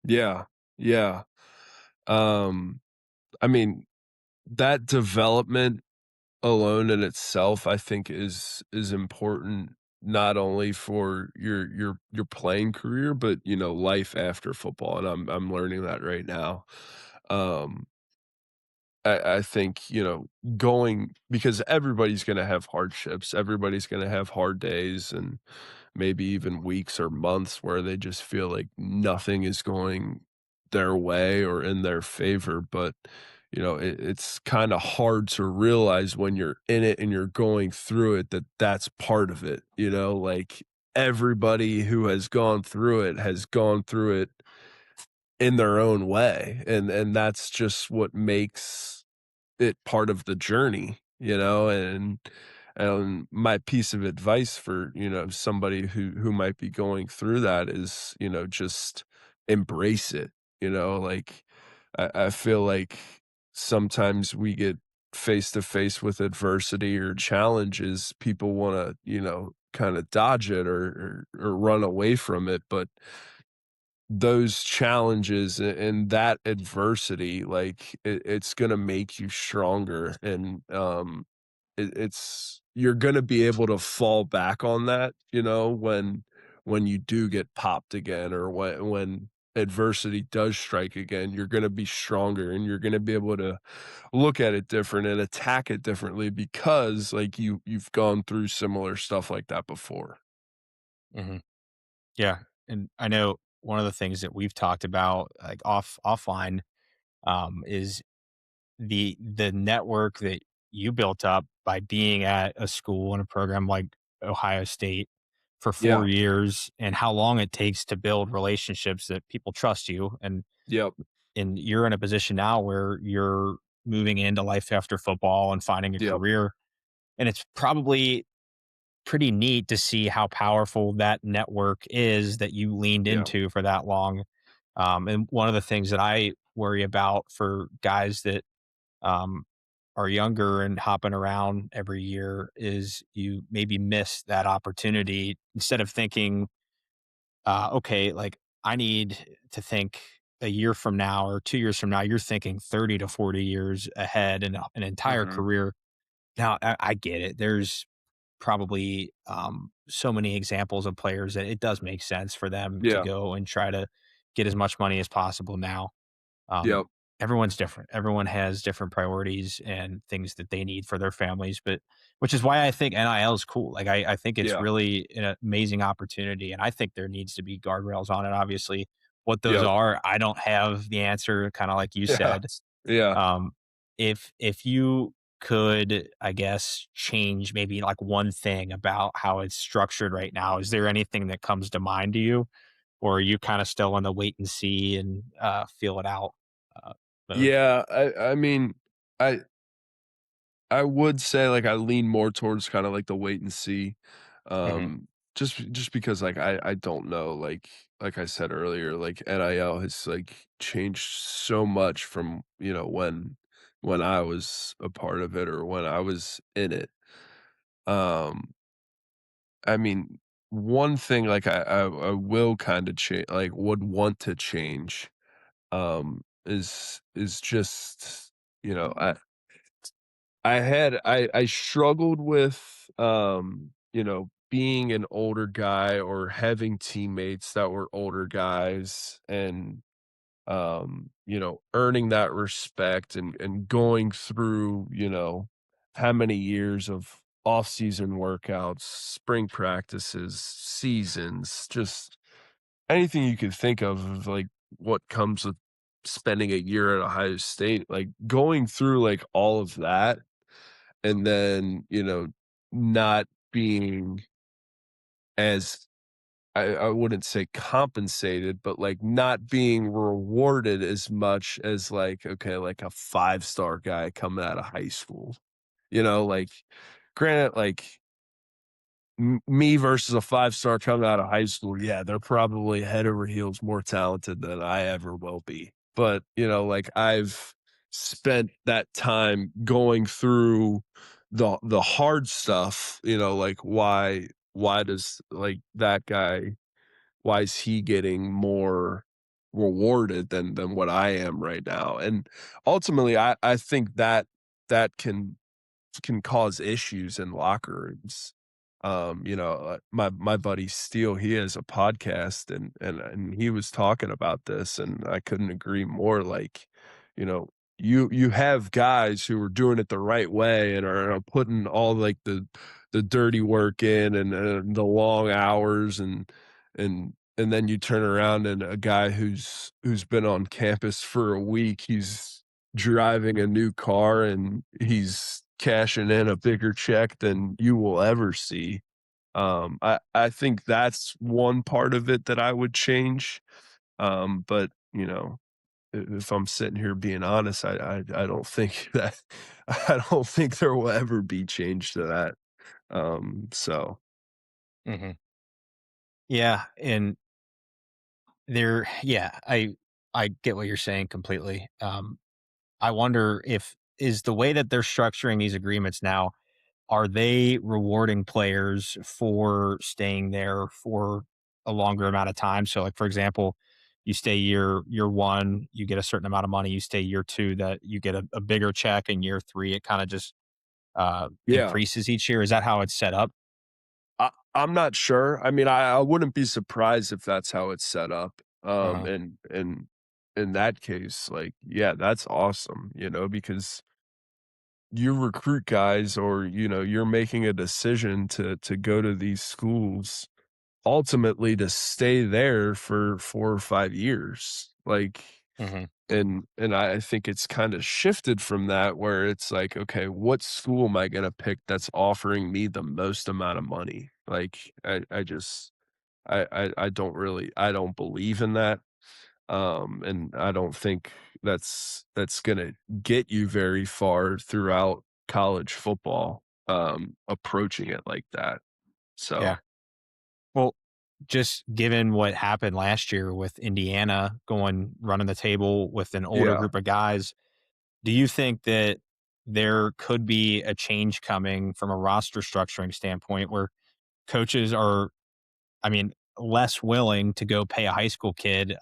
yeah, yeah, um, I mean, that development alone in itself, I think is important not only for your playing career, but, you know, life after football, and I'm learning that right now. Um I think, you know, going because everybody's gonna have hardships, everybody's gonna have hard days and maybe even weeks or months where they just feel like nothing is going their way or in their favor, but, you know, it's kinda hard to realize when you're in it and you're going through it that that's part of it, you know, like, everybody who has gone through it in their own way, and that's just what makes it part of the journey, you know, and my piece of advice for, you know, somebody who might be going through that is, you know, just embrace it, you know, like I feel like sometimes we get face to face with adversity or challenges, people want to, you know, kind of dodge it or run away from it, but those challenges and that adversity, like, it's gonna make you stronger, and, it's you're gonna be able to fall back on that, you know, when you do get popped again or when adversity does strike again, you're gonna be stronger and you're gonna be able to look at it different and attack it differently because, like, you've gone through similar stuff like that before. Mhm. Yeah, and I know one of the things that we've talked about, like, offline, is the network that you built up by being at a school and a program like Ohio State for 4 Yeah. years, and how long it takes to build relationships that people trust you, Yep. and you're in a position now where you're moving into life after football and finding a Yep. career, and it's probably pretty neat to see how powerful that network is that you leaned Yeah. into for that long. And one of the things that I worry about for guys that um, are younger and hopping around every year is you maybe miss that opportunity instead of thinking, okay, like I need to think a year from now or 2 years from now. You're thinking 30 to 40 years ahead and an entire Mhm. career. Now, I get it. There's probably so many examples of players that it does make sense for them to Yeah. go and try to get as much money as possible now. um, Yep. Everyone's different. Everyone has different priorities and things that they need for their families, but which is why I think NIL is cool. Like I think it's Yeah. really an amazing opportunity, and I think there needs to be guardrails on it. Obviously, what those Yep. are, I don't have the answer. Kind of like you Yeah. said, Yeah. um, if you could, I guess, change maybe like one thing about how it's structured right now, is there anything that comes to mind to you, or are you kind of still in the wait and see and feel it out uh, mode? Yeah, I mean, I I would say, like, I lean more towards kinda like the wait and see, Hmm. just because, like, I don't know, like I said earlier, like, NIL has, like, changed so much from, you know, when I was a part of it or when I was in it. Um, I mean, one thing, like, I will kinda change, like, would want to change, is just, you know, I struggled with, you know, being an older guy or having teammates that were older guys and, you know, earning that respect and going through, you know, how many years of off-season workouts, spring practices, seasons, just anything you could think of, like, what comes with spending a year at Ohio State, like, going through, like, all of that and then, you know, not being as I wouldn't say compensated, but, like, not being rewarded as much as, like, okay, like a five-star guy coming out of high school, you know, like, granted, like, me versus a five-star coming out of high school, yeah, they're probably head over heels more talented than I ever will be. But, you know, like I've spent that time going through the hard stuff, you know, like why does like that guy why is he getting more rewarded than what I am right now? And ultimately I think that that can cause issues in locker rooms. You know, my buddy Steele, he has a podcast and he was talking about this, and I couldn't agree more. Like, you know, you have guys who are doing it the right way and are putting all like the dirty work in and the long hours and then you turn around and a guy who's been on campus for a week, he's driving a new car and he's cashing in a bigger check than you will ever see. I think that's one part of it that I would change. But you know, if I'm sitting here being honest, I don't think that I don't think there will ever be change to that. So Hmm. Yeah, and yeah, I get what you're saying completely. I wonder if is the way that they're structuring these agreements now, are they rewarding players for staying there for a longer amount of time? So, like for example, you stay year one, you get a certain amount of money. You stay year two, that you get a bigger check, and year three, it kind of just Yeah. increases each year? Is that how it's set up? I'm not sure. I mean, I wouldn't be surprised if that's how it's set up. Uh-huh. And in that case, like, yeah, that's awesome, because you recruit guys or, you're making a decision to go to these schools ultimately to stay there for 4 or 5 years. Like, Mhm. and I think it's kinda shifted from that where it's like, "Okay, what school am I gonna pick that's offering me the most amount of money?" Like, I just I don't believe in that, and I don't think that's gonna get you very far throughout college football, approaching it like that. Yeah. So, Well, just given what happened last year with Indiana going running the table with an older yeah, group of guys, do you think that there could be a change coming from a roster structuring standpoint where coaches are, I mean, less willing to go pay a high school kid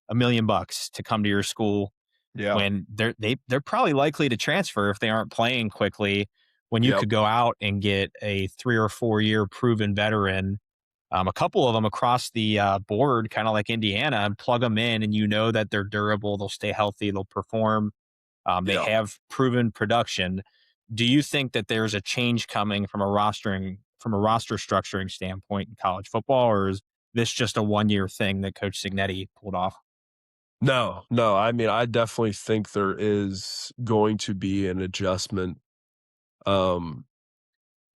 a million bucks to come to your school yeah, when they're probably likely to transfer if they aren't playing quickly, when you yep, could go out and get a 3 or 4 year proven veteran, a couple of them across the board, kind of like Indiana, and plug them in, and you know that they're durable, they'll stay healthy, they'll perform. They yeah. have proven production. Do you think that there's a change coming from a roster structuring standpoint in college football, or is this just a 1 year thing that Coach Signetti pulled off? No, no, I mean, I definitely think there is going to be an adjustment, um,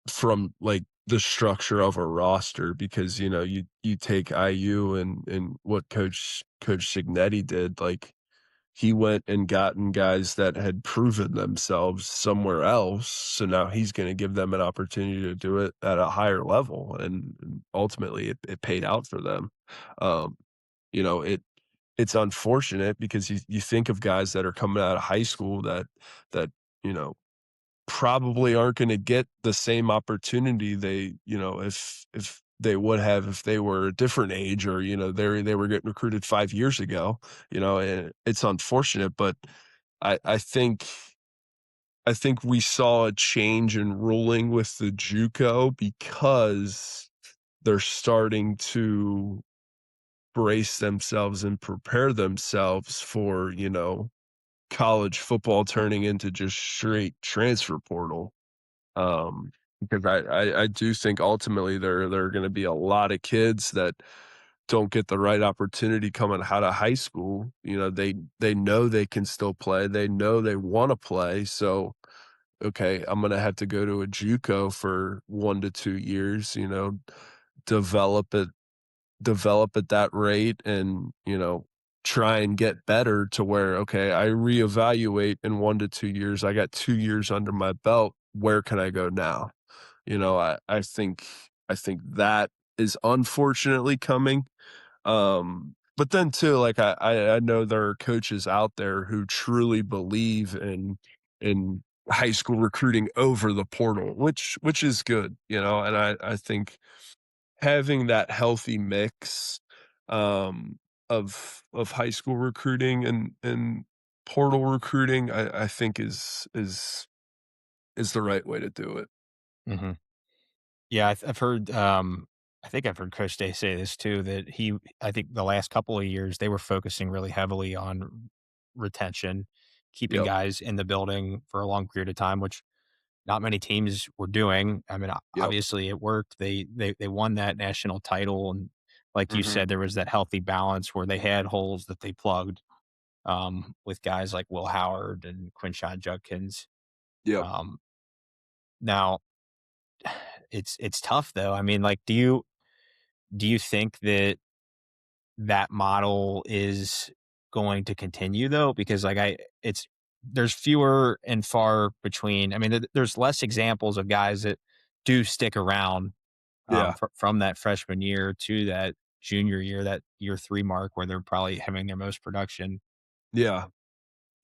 from, like, the structure of a roster because, you take IU and what Coach Signetti did, like, he went and gotten guys that had proven themselves somewhere else, so now he's gonna give them an opportunity to do it at a higher level, and ultimately, it paid out for them. Um, you know, it's unfortunate because you think of guys that are coming out of high school that, you know, probably aren't gonna get the same opportunity if they would have if they were a different age or, they were getting recruited 5 years ago, and it's unfortunate, but I I think I think we saw a change in ruling with the JUCO because they're starting to brace themselves and prepare themselves for, college football turning into just straight transfer portal. Because I do think ultimately there are gonna be a lot of kids that don't get the right opportunity coming out of high school. They know they can still play. They know they wanna play, so, okay, I'm gonna have to go to a JUCO for 1 to 2 years, develop it develop at that rate and, try and get better to where, okay, I reevaluate in 1 to 2 years. I got 2 years under my belt. Where can I go now? I think that is unfortunately coming. But then too, like I know there are coaches out there who truly believe in high school recruiting over the portal, which is good, and I think having that healthy mix, of high school recruiting and portal recruiting, I think is the right way to do it. Mhm. Yeah, I've heard, I think I've heard Coach Day say this too, that I think the last couple of years, they were focusing really heavily on retention, keeping Yep, guys in the building for a long period of time, which not many teams were doing. I mean, yep, obviously it worked. They won that national title, and like you mhm, said, there was that healthy balance where they had holes that they plugged, with guys like Will Howard and Quinshon Judkins. yep. Um, Now it's tough though. I mean, like, do you think that that model is going to continue though? Because like it's there's fewer and far between. I mean, there's less examples of guys that do stick around, Yeah, from that freshman year to that junior year, that year three mark where they're probably having their most production. yeah,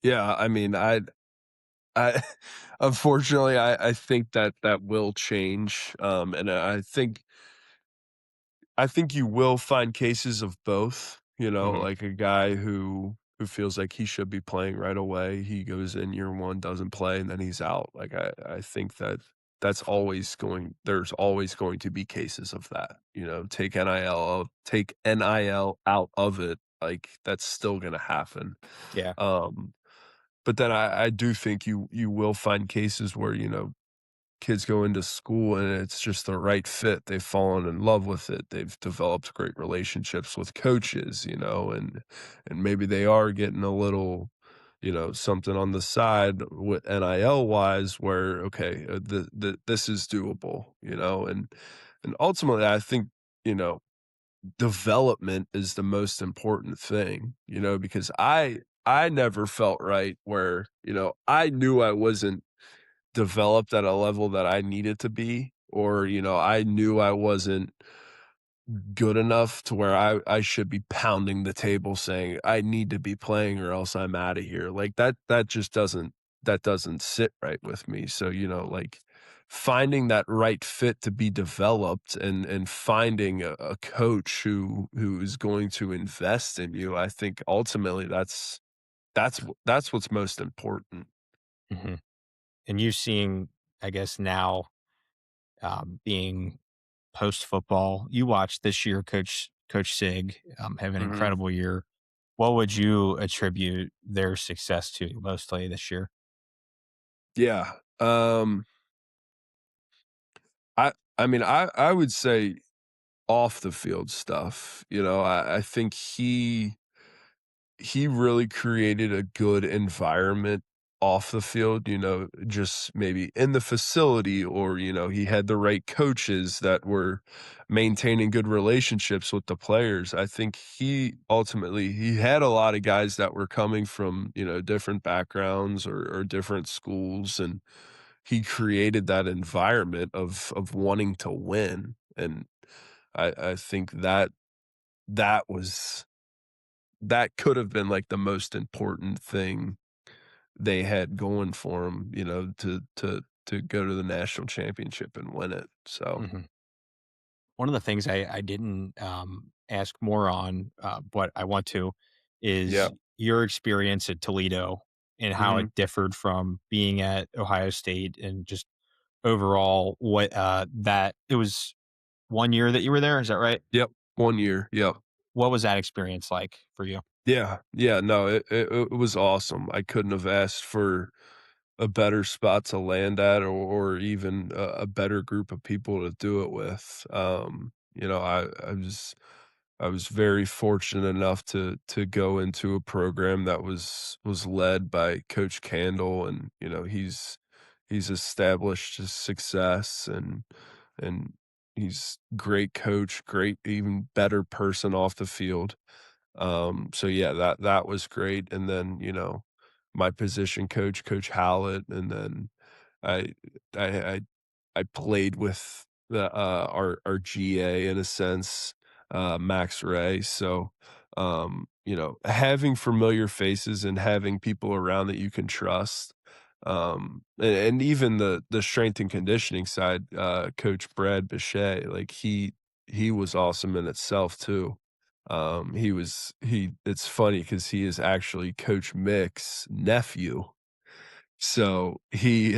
yeah, I mean, I unfortunately, I think that that will change, and I think you will find cases of both, Hmm. like a guy who who feels like he should be playing right away, he goes in year 1, doesn't play, and then he's out. Like, I think that there's always going to be cases of that, take NIL out of it, like, that's still gonna happen. Yeah. Um, but then I do think you will find cases where, kids go into school and it's just the right fit. They've fallen in love with it. They've developed great relationships with coaches, and maybe they are getting a little, something on the side with NIL wise where okay, this is doable, and ultimately I think, you know, development is the most important thing, because I never felt right where, I knew I wasn't developed at a level that I needed to be, or, I knew I wasn't good enough to where I should be pounding the table saying, "I need to be playing or else I'm out of here." Like, that just doesn't sit right with me. So, like, finding that right fit to be developed and finding a coach who is going to invest in you, I think ultimately that's what's most important. Hmm. And you seeing, I guess now, being post football, you watched this year, Coach Sig have an Mhm. incredible year. What would you attribute their success to mostly this year? Yeah. I mean, I would say off the field stuff, I think he really created a good environment off the field, just maybe in the facility or, he had the right coaches that were maintaining good relationships with the players. I think he had a lot of guys that were coming from, different backgrounds or different schools, and he created that environment of wanting to win. And I think that was that could have been, like, the most important thing they had going for them, to go to the national championship and win it, so Hmm. One of the things I didn't ask more on, but I want to, yeah, is your experience at Toledo and how it mhm, differed from being at Ohio State, and just overall what that it was 1 year that you were there. Is that right? yep, 1 year, yep. What was that experience like for you? Yeah, yeah, no, it was awesome. I couldn't have asked for a better spot to land at or even a better group of people to do it with. I was very fortunate enough to go into a program that was led by Coach Candle, and he's established his success, and he's great coach, great even better person off the field. So yeah, that was great. And then, my position coach, Coach Hallett, and then I I I I played with our GA in a sense, Max Ray. So, having familiar faces and having people around that you can trust, and even the strength and conditioning side, Coach Brad Bichet, like he was awesome in itself too. He it's funny because he is actually Coach Mick's nephew. So they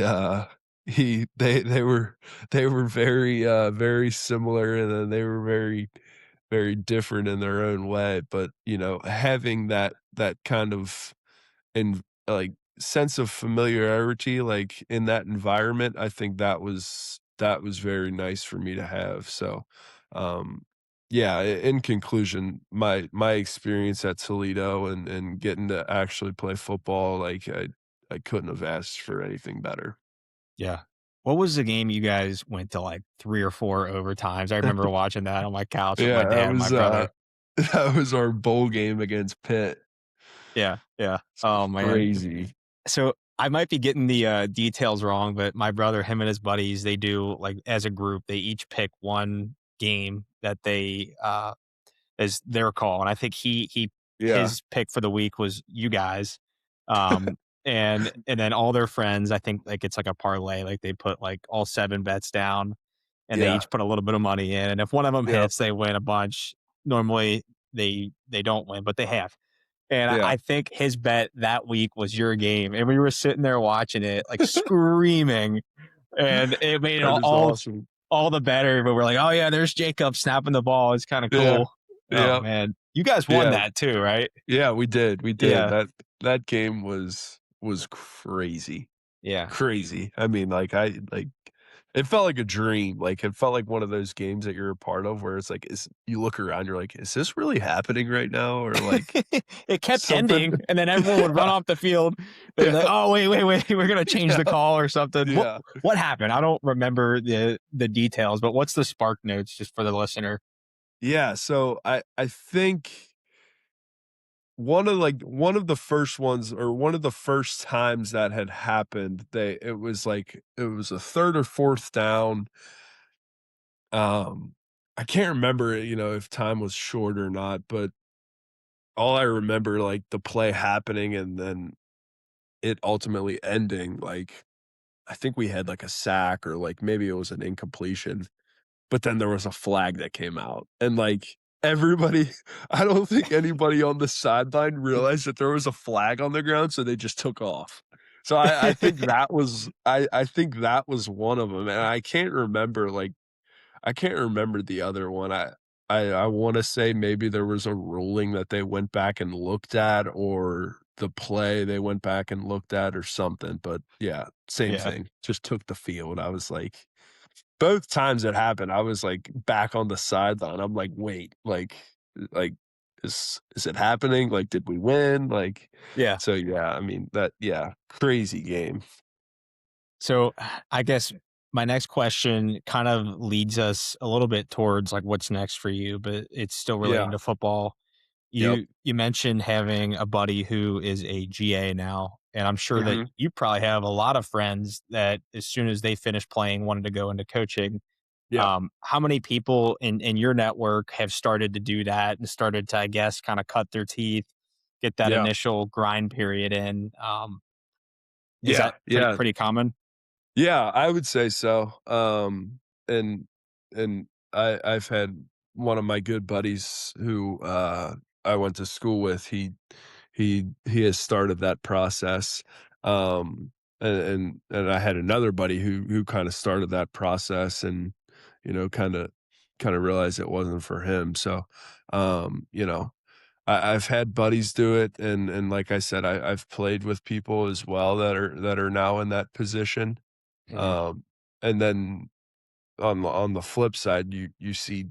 were very similar, and then they were very, very different in their own way, but, having that kind of and, like, sense of familiarity, like, in that environment, I think that was very nice for me to have. So, yeah, in conclusion, my experience at Toledo and getting to actually play football, like, I couldn't have asked for anything better. Yeah. What was the game you guys went to, like, 3 or 4 overtimes? I remember watching that on my couch with my Yeah, that dad and my was, brother. that was our bowl game against Pitt. Yeah, yeah. It's Oh, man. crazy. So, I might be getting the, details wrong, but my brother, him and his buddies, they do, like, as a group, they each pick 1 game that they, is their call, and I think he Yeah, his pick for the week was you guys, and then all their friends, I think, like, it's like a parlay, like, they put, like, all 7 bets down, and they yeah, each put a little bit of money in, and if one of them yep, hits, they win a bunch. Normally, they don't win, but they have. And Yeah. I think his bet that week was your game, and we were sitting there watching it, like, screaming, and it made it That is awesome. all the better, but we're like, "Oh, yeah, there's Jacob snapping the ball, it's kinda Yeah. cool." Oh, Yeah. man. You guys won Yeah. that too, right? Yeah, we did. Yeah, That game was crazy. yeah. Crazy. I mean, it felt like a dream. Like, it felt like one of those games that you're a part of where it's like, is you look around, you're like, "Is this really happening right now?" Or, like, It kept something. ending, and then everyone would run off the field. They'd be like, Yeah. "Oh, wait, we're gonna change Yeah. the call or something." Yeah. What happened? I don't remember the details, but what's the spark notes just for the listener? Yeah, so I think one of the first ones or one of the first times that had happened, it was a 3rd or 4th down. I can't remember, if time was short or not, but all I remember, like, the play happening and then it ultimately ending, like, I think we had, like, a sack or, like, maybe it was an incompletion. But then there was a flag that came out, and, like, everybody I don't think anybody on the sideline realized that there was a flag on the ground, so they just took off. So I think that was one of them, and I can't remember the other one. I wanna say maybe there was a ruling that they went back and looked at or the play they went back and looked at or something, but yeah, same Yeah, thing, just took the field. I was like both times it happened, I was, like, back on the sideline. I'm like, "Wait, like, is it happening? Like, did we win?" Like, yeah. so, yeah, I mean, yeah, crazy game. So, I guess my next question kind of leads us a little bit towards, like, what's next for you, but it's still relating Yeah. to football. Yep. You mentioned having a buddy who is a GA now, and I'm sure that Mhm. you probably have a lot of friends that as soon as they finished playing wanted to go into coaching. Yeah. How many people in your network have started to do that and started to, I guess, kind of cut their teeth, get that Yeah. initial grind period in? Is Yeah. that Yeah. pretty common? Yeah, I would say so. And I've had one of my good buddies who I went to school with. He has started that process. And I had another buddy who kind of started that process and kind of realized it wasn't for him. So I've had buddies do it, and like I said, I've played with people as well that are now in that position. Mhm. Um, and then on the flip side, you see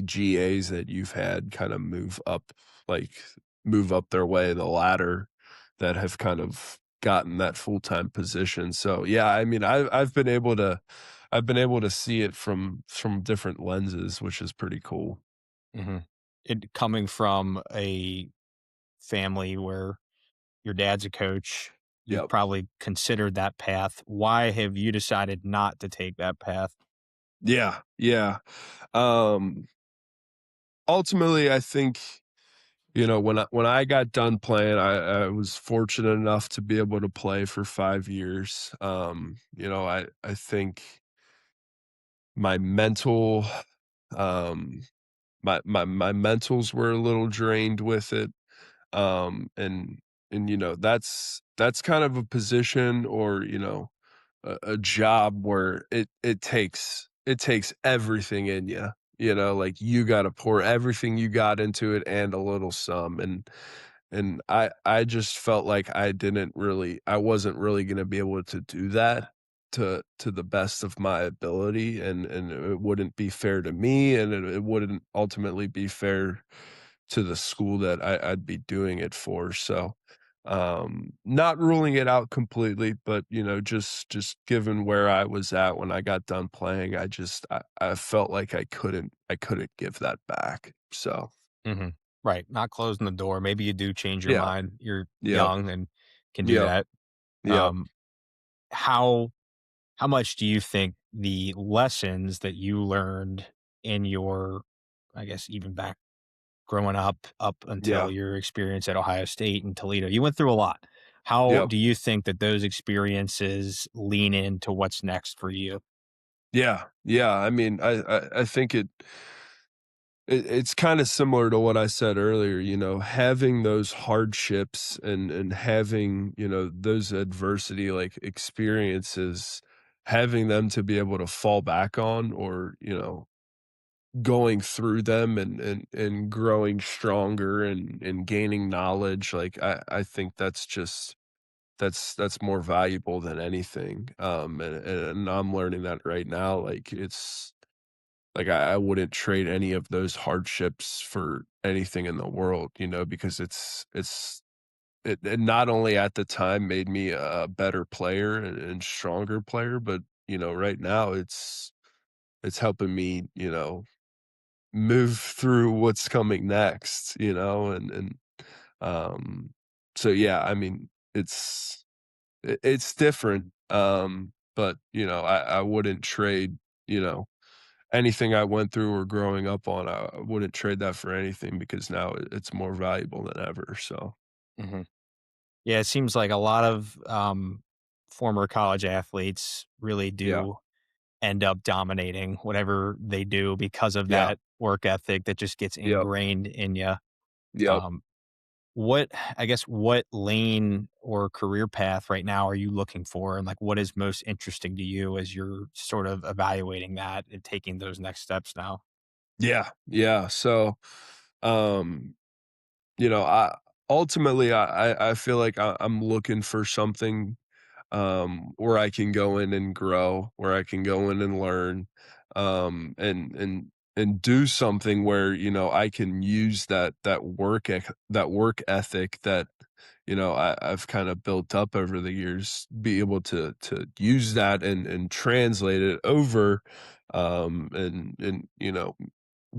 GAs that you've had kind of like, move up their way the ladder that have kind of gotten that full-time position. So, yeah, I mean, I've been able to see it from different lenses, which is pretty cool. Mhm. It coming from a family where your dad's a coach, you've Yep. probably considered that path. Why have you decided not to take that path? Yeah, yeah. Um, ultimately, I think, when I got done playing, I was fortunate enough to be able to play for 5 years. I think my mental, um, my mentals were a little drained with it. And that's kind of a position or, a job where it takes everything in you. Like, you gotta pour everything you got into it and a little some, and I just felt like I wasn't really gonna be able to do that to the best of my ability, and it wouldn't be fair to me, and it wouldn't ultimately be fair to the school that I'd be doing it for. So, not ruling it out completely, but, just given where I was at when I got done playing, I felt like I couldn't give that back. So, Mhm. Right, not closing the door. Maybe you do change your yeah. mind. You're Yep. young and can do Yep. that. Yep. Um, how how much do you think the lessons that you learned in your, I guess, even back growing up until Yeah. your experience at Ohio State and Toledo, you went through a lot. How Yep. do you think that those experiences lean into what's next for you? Yeah. Yeah. I mean, I think It's kinda similar to what I said earlier, you know, having those hardships and having, you know, those adversity, like, experiences, having them to be able to fall back on or, you know, going through them and growing stronger and gaining knowledge, like, I think that's just that's more valuable than anything, and I'm learning that right now, like, it's like, I wouldn't trade any of those hardships for anything in the world, you know, because it not only at the time made me a better player and stronger player, but, you know, right now it's helping me, you know, move through what's coming next, you know, um, so yeah, I mean, it's different, but, you know, I wouldn't trade, you know, anything I went through or growing up on, I wouldn't trade that for anything because now it's more valuable than ever, so, Mhm. Yeah, it seems like a lot of, former college athletes really yeah, do end up dominating whatever they do because of yeah, that work ethic that just gets yep, ingrained in you. yep. Um, what I guess what lane or career path right now are you looking for? And like what is most interesting to you as you're sort of evaluating that and taking those next steps now? Yeah, yeah, so, um, you know, ultimately, I feel like I'm looking for something where I can go in and grow, where I can go in and learn, and do something where, you know, I can use that work ethic that, you know, I've kind of built up over the years, be able to use that and translate it over, and you know,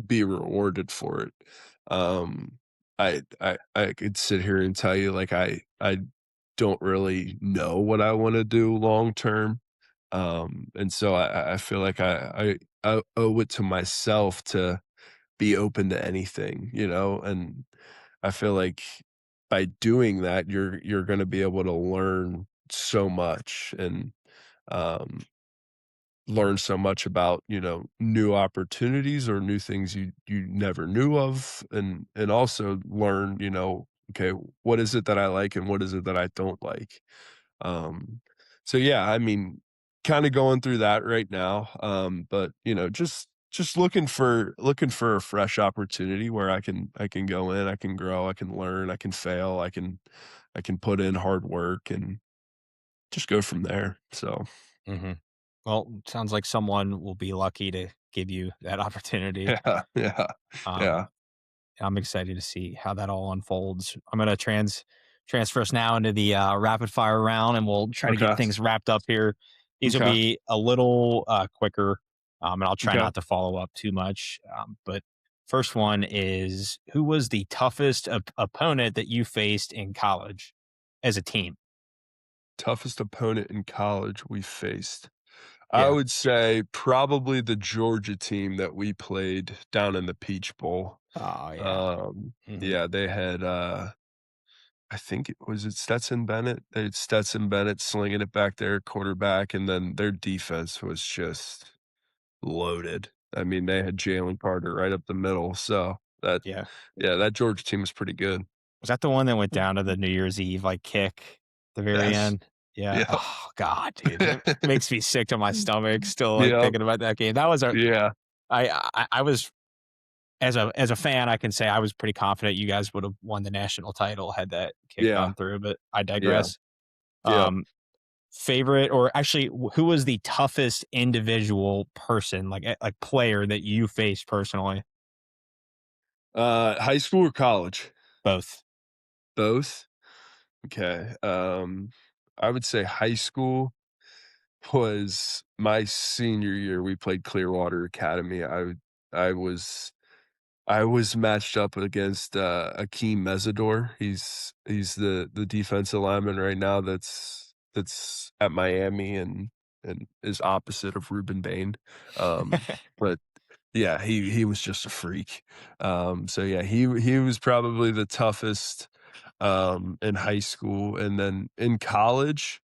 be rewarded for it. Um, I could sit here and tell you like I don't really know what I wanna do long term. And so I feel like I owe it to myself to be open to anything, you know, and I feel like by doing that, you're gonna be able to learn so much and, um, learn so much about, you know, new opportunities or new things you never knew of, and also learn, you know, okay, what is it that I like and what is it that I don't like? Um, so yeah, I mean, kinda going through that right now, but, you know, just looking for a fresh opportunity where I can go in, I can grow, I can learn, I can fail, I can put in hard work and just go from there, so Hmm. Well, sounds like someone will be lucky to give you that opportunity. yeah, yeah, Um, yeah, I'm excited to see how that all unfolds. I'm gonna transfer us now into the rapid fire round, and we'll try to get okay, things wrapped up here. These will okay, be a little quicker, and I'll try okay. not to follow up too much. But first one is who was the toughest opponent that you faced in college as a team? Toughest opponent in college we faced. I Yeah. would say probably the Georgia team that we played down in the Peach Bowl. Oh yeah. Hmm. Yeah, they had, I think it Stetson Bennett? They had Stetson Bennett slinging it back there, quarterback, and then their defense was just loaded. I mean, they had Jalen Carter right up the middle, so Yeah. yeah, that Georgia team was pretty good. Was that the one that went down to the New Year's Eve like kick at the very Yes. end? Yeah. Yep. Oh god, dude, it makes me sick to my stomach still like Yep. thinking about that game. That was a Yeah. I was as a fan, I can say I was pretty confident you guys would have won the national title had that kick Yeah. gone through, but I Yeah. digress. Yep. Um, favorite or actually who was the toughest individual person, like player that you faced personally? High school or college? Both. Both? Okay, I would say high school was my senior year, we played Clearwater Academy. I was I was matched up against, Akeem Mesidor. He's the defensive lineman right now that's at Miami and is opposite of Ruben Bain. But yeah, he was just a freak. So yeah, he was probably the toughest, in high school, and then in college,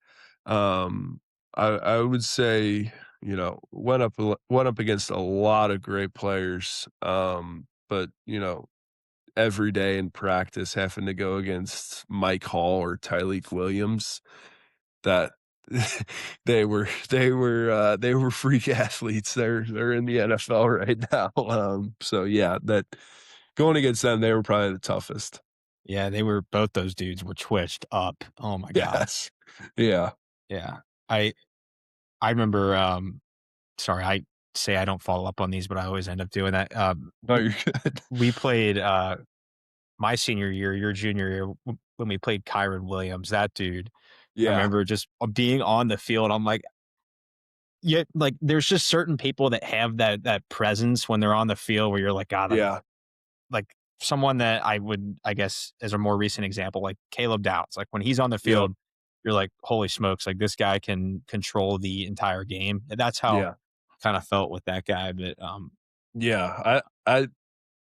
um, I would say, you know, went up against a lot of great players, but, every day in practice having to go against Mike Hall or Tyleek Williams, that they were freak athletes. They're in the NFL right now. So yeah, that going against them, they were probably the toughest. Yeah, they were both those dudes were twitched up. Oh my god. Yes. Yeah. Yeah. I I remember, sorry, I say I don't follow up on these, but I always end up doing that. No, you're good. We played, my senior year, your junior year, when we played Kyron Williams, that dude, I Yeah. remember just, being on the field, I'm like, yeah, like, there's just certain people that have that presence when they're on the field where you're like, "God," Yeah. like, someone that I would, I guess, as a more recent example, like Caleb Downs, like, when he's on the Yep. field, you're like, "Holy smokes, like, this guy can control the entire game." And that's how Yeah. kinda felt with that guy, but, Yeah. I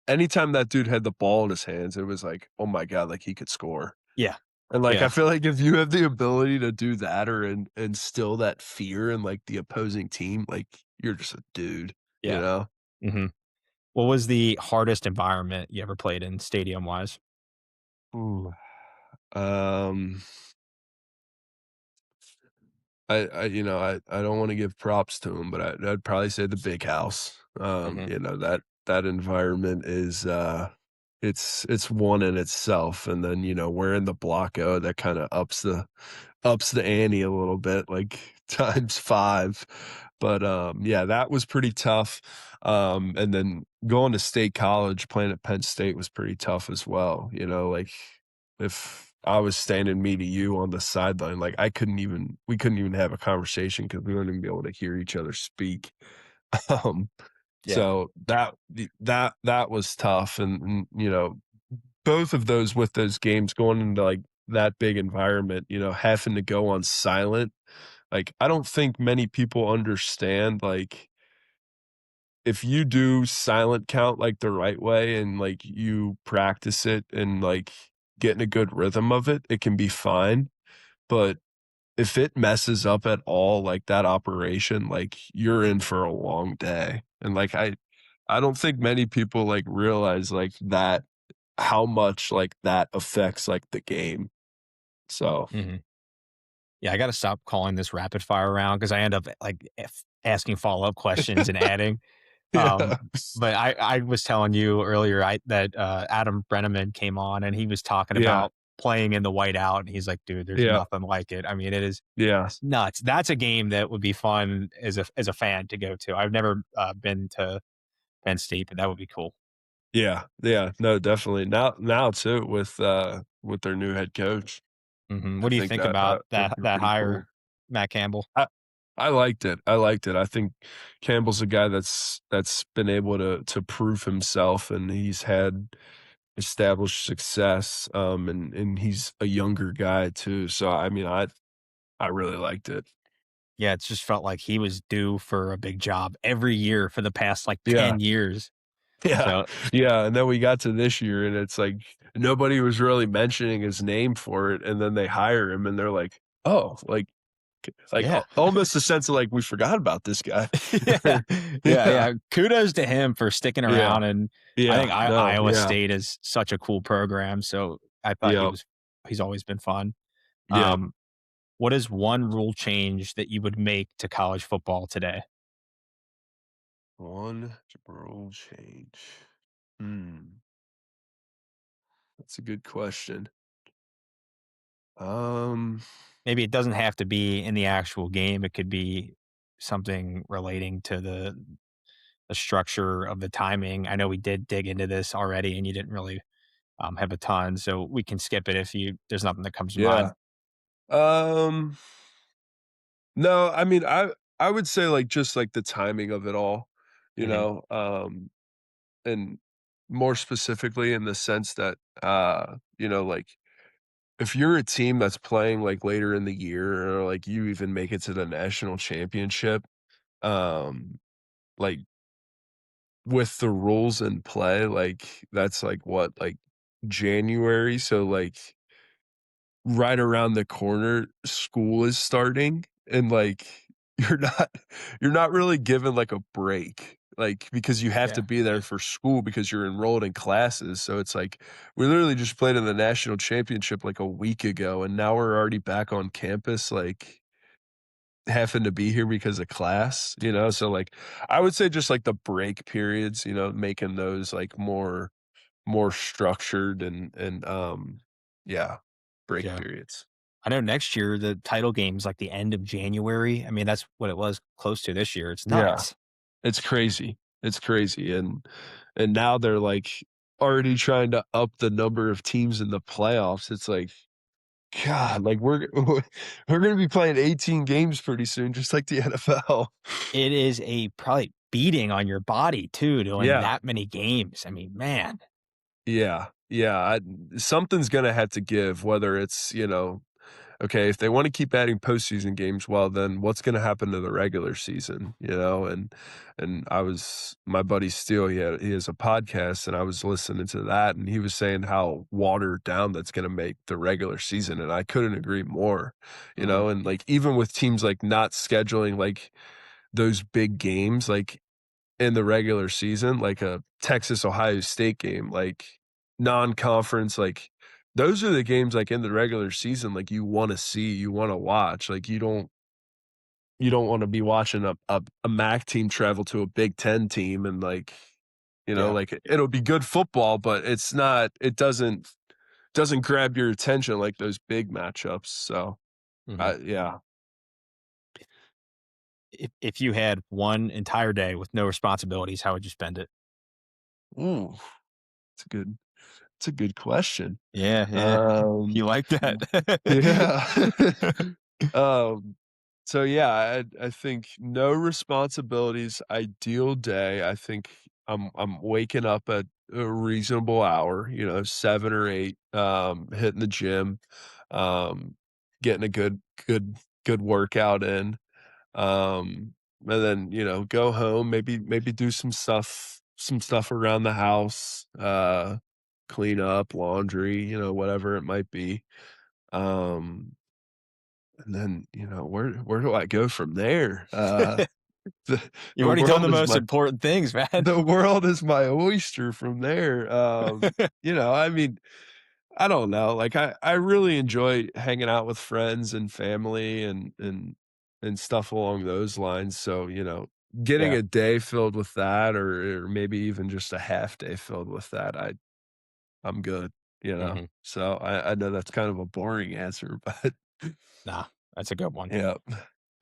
anytime that dude had the ball in his hands, it was like, "Oh my god, like, he could score." yeah, And, like, I yeah, feel like if you have the ability to do that or instill that fear in, like, the opposing team, like, you're just a dude, you yeah, know? mhm. What was the hardest environment you ever played in stadium-wise? Ooh. Um, I don't wanna give props to him, but I'd probably say the big house. Mhm, That environment is, it's one in itself, and then, wearing the block O, that kinda ups the ante a little bit, like, times 5. But, yeah, that was pretty tough. And then going to state college, playing at Penn State was pretty tough as well, like, if I was standing me to you on the sideline, like, we couldn't even have a conversation because we wouldn't even be able to hear each other speak. Um, yeah, so that was tough, and, both of those with those games going into, like, that big environment, having to go on silent, like, I don't think many people understand, like, if you do silent count, like, the right way and, like, you practice it and, like, get in a good rhythm of it, it can be fine, but if it messes up at all, like, that operation, like, you're in for a long day, and, like, I don't think many people, like, realize, like, that how much, like, that affects, like, the game. So, mhm. Yeah, I gotta stop calling this rapid fire round because I end up, like, asking follow-up questions and adding. yeah. But I was telling you earlier that, Adam Brenneman came on, and he was talking Yeah. about playing in the whiteout, and he's like, "Dude, there's Yeah. nothing like it." I mean, Yeah. it's nuts. That's a game that would be fun as a fan to go to. I've never, been to Penn State, but that would be cool. Yeah. Yeah. No, definitely. Now too with their new head coach, Mhm. I What do you think think that about that could be that pretty cool. hire, Matt Campbell? I I liked it. I liked it. I think Campbell's a guy that's been able to prove himself, and he's had established success, and he's a younger guy too. So I mean, I really liked it. Yeah, it just felt like he was due for a big job every year for the past, like, Yeah. 10 years. Yeah. So, Yeah, and then we got to this year, and it's like nobody was really mentioning his name for it, and then they hire him, and they're like, "Oh," yeah. almost a sense of, like, "We forgot about this guy." Yeah. Yeah, Yeah. yeah. Kudos to him for sticking Yeah. around, and I Yeah. think No, Iowa yeah. State is such a cool program, so I thought Yep. he's always been fun. Yep. Um, what is one rule change that you would make to college football today? One rule change. Hmm, that's a good question. Um, Maybe it doesn't have to be in the actual game, it could be something relating to the structure of the timing. I know we did dig into this already, and you didn't really, have a ton, so we can skip it if there's nothing that comes to yeah. mind. Um, no, I mean, I would say, like, just, like, the timing of it all, you Mhm. know, and more specifically in the sense that, like, if you're a team that's playing, like, later in the year or, like, you even make it to the national championship, um, like, with the rules in play, like, that's, like, what, like, January? So, like, right around the corner, school is starting, and, like, you're not you're not really given, like, a break. like, because you have to Yeah. be there for school because you're enrolled in classes, so it's like, we literally just played in the national championship, like, a week ago, and now we're already back on campus, like, having to be here because of class, you know? So, like, I would say just, like, the break periods, making those, like, more structured and yeah, break Yeah. periods. I know next year the title game's like the end of January. I mean, that's what it was close to this year. It's Yeah. nuts. It's crazy. It's crazy, and now they're, like, already trying to up the number of teams in the playoffs. It's like, God, like, we're gonna be playing 18 games pretty soon, just like the NFL. It is a probably beating on your body too, doing Yeah. that many games. I mean, man. Yeah. Yeah, something's gonna have to give, whether it's, okay, if they wanna keep adding postseason games, well, then what's gonna happen to the regular season, And my buddy Steele, he has a podcast, and I was listening to that, and he was saying how watered down that's gonna make the regular season, and I couldn't agree more, Mhm. and, like, even with teams, like, not scheduling, like, those big games, like, in the regular season, like a Texas Ohio State game, like non-conference, like those are the games like in the regular season, like you want to see, you want to watch. Like you don't want to be watching a MAC team travel to a Big Ten team and like Yeah. like it'll be good football, but it doesn't grab your attention like those big matchups. So Mhm. yeah. If you had one entire day with no responsibilities, how would you spend it? Ooh, it's a good question. Yeah, yeah. Um You like that? Yeah. Um, so yeah, I think no responsibilities, ideal day. I think I'm waking up at a reasonable hour, 7 or 8, hitting the gym, um, getting a good workout in. And then, go home, maybe do some stuff around the house, clean up, laundry, whatever it might be. Um, and then, where do I go from there? The You've the already done the world is most my important things, man. the world is my oyster from there. I mean, I don't know. Like I really enjoy hanging out with friends and family and stuff along those lines. So, getting Yeah. a day filled with that or maybe even just a half day filled with that, I'm good. Mhm. So I know that's kind of a boring answer, but Nah, that's a good one. yeah.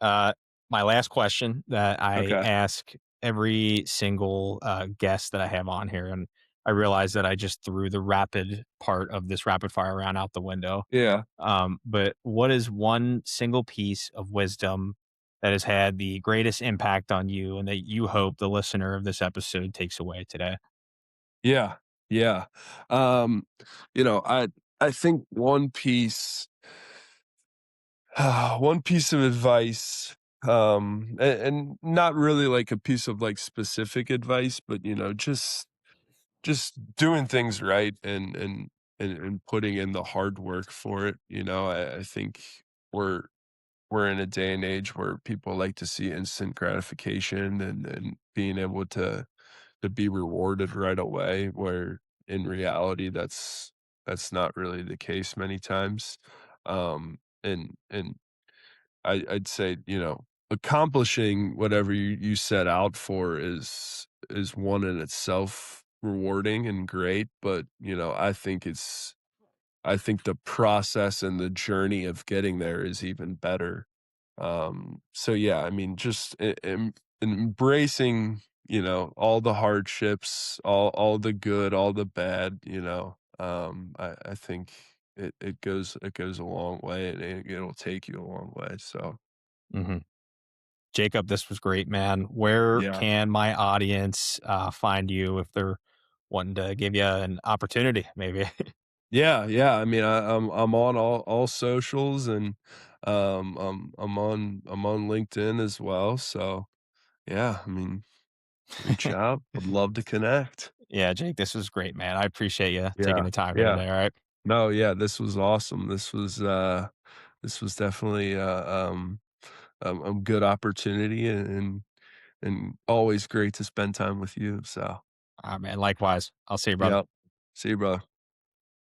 Uh, my last question that I Okay. ask every single, guest that I have on here, and I realize that I just threw the rapid part of this rapid fire round out the window. Yeah. But what is one single piece of wisdom that has had the greatest impact on you and that you hope the listener of this episode takes away today? Yeah. Yeah. Um, I think one piece of advice, and not really like a piece of like specific advice, but just doing things right and putting in the hard work for it. I think we're we're in a day and age where people like to see instant gratification and being able to be rewarded right away, where in reality that's not really the case many times. And I'd say, accomplishing whatever you set out for is one in itself rewarding and great, but I think the process and the journey of getting there is even better. So yeah, I mean, just embracing, all the hardships, all the good, all the bad, I think it goes a long way and it'll take you a long way. So Mhm. Jacob, this was great, man. Where yeah. can my audience, find you if they're wanting to give you an opportunity, maybe? Yeah, yeah. I mean, I'm on all socials and I'm on LinkedIn as well. So yeah, I mean, reach out. Would love to connect. Yeah, Jake, this was great, man. I appreciate you taking Yeah, the time here yeah. today, all right? No, yeah, this was awesome. This was definitely a good opportunity and and always great to spend time with you. So, Man, likewise. I'll see you, brother. yep. See you, brother.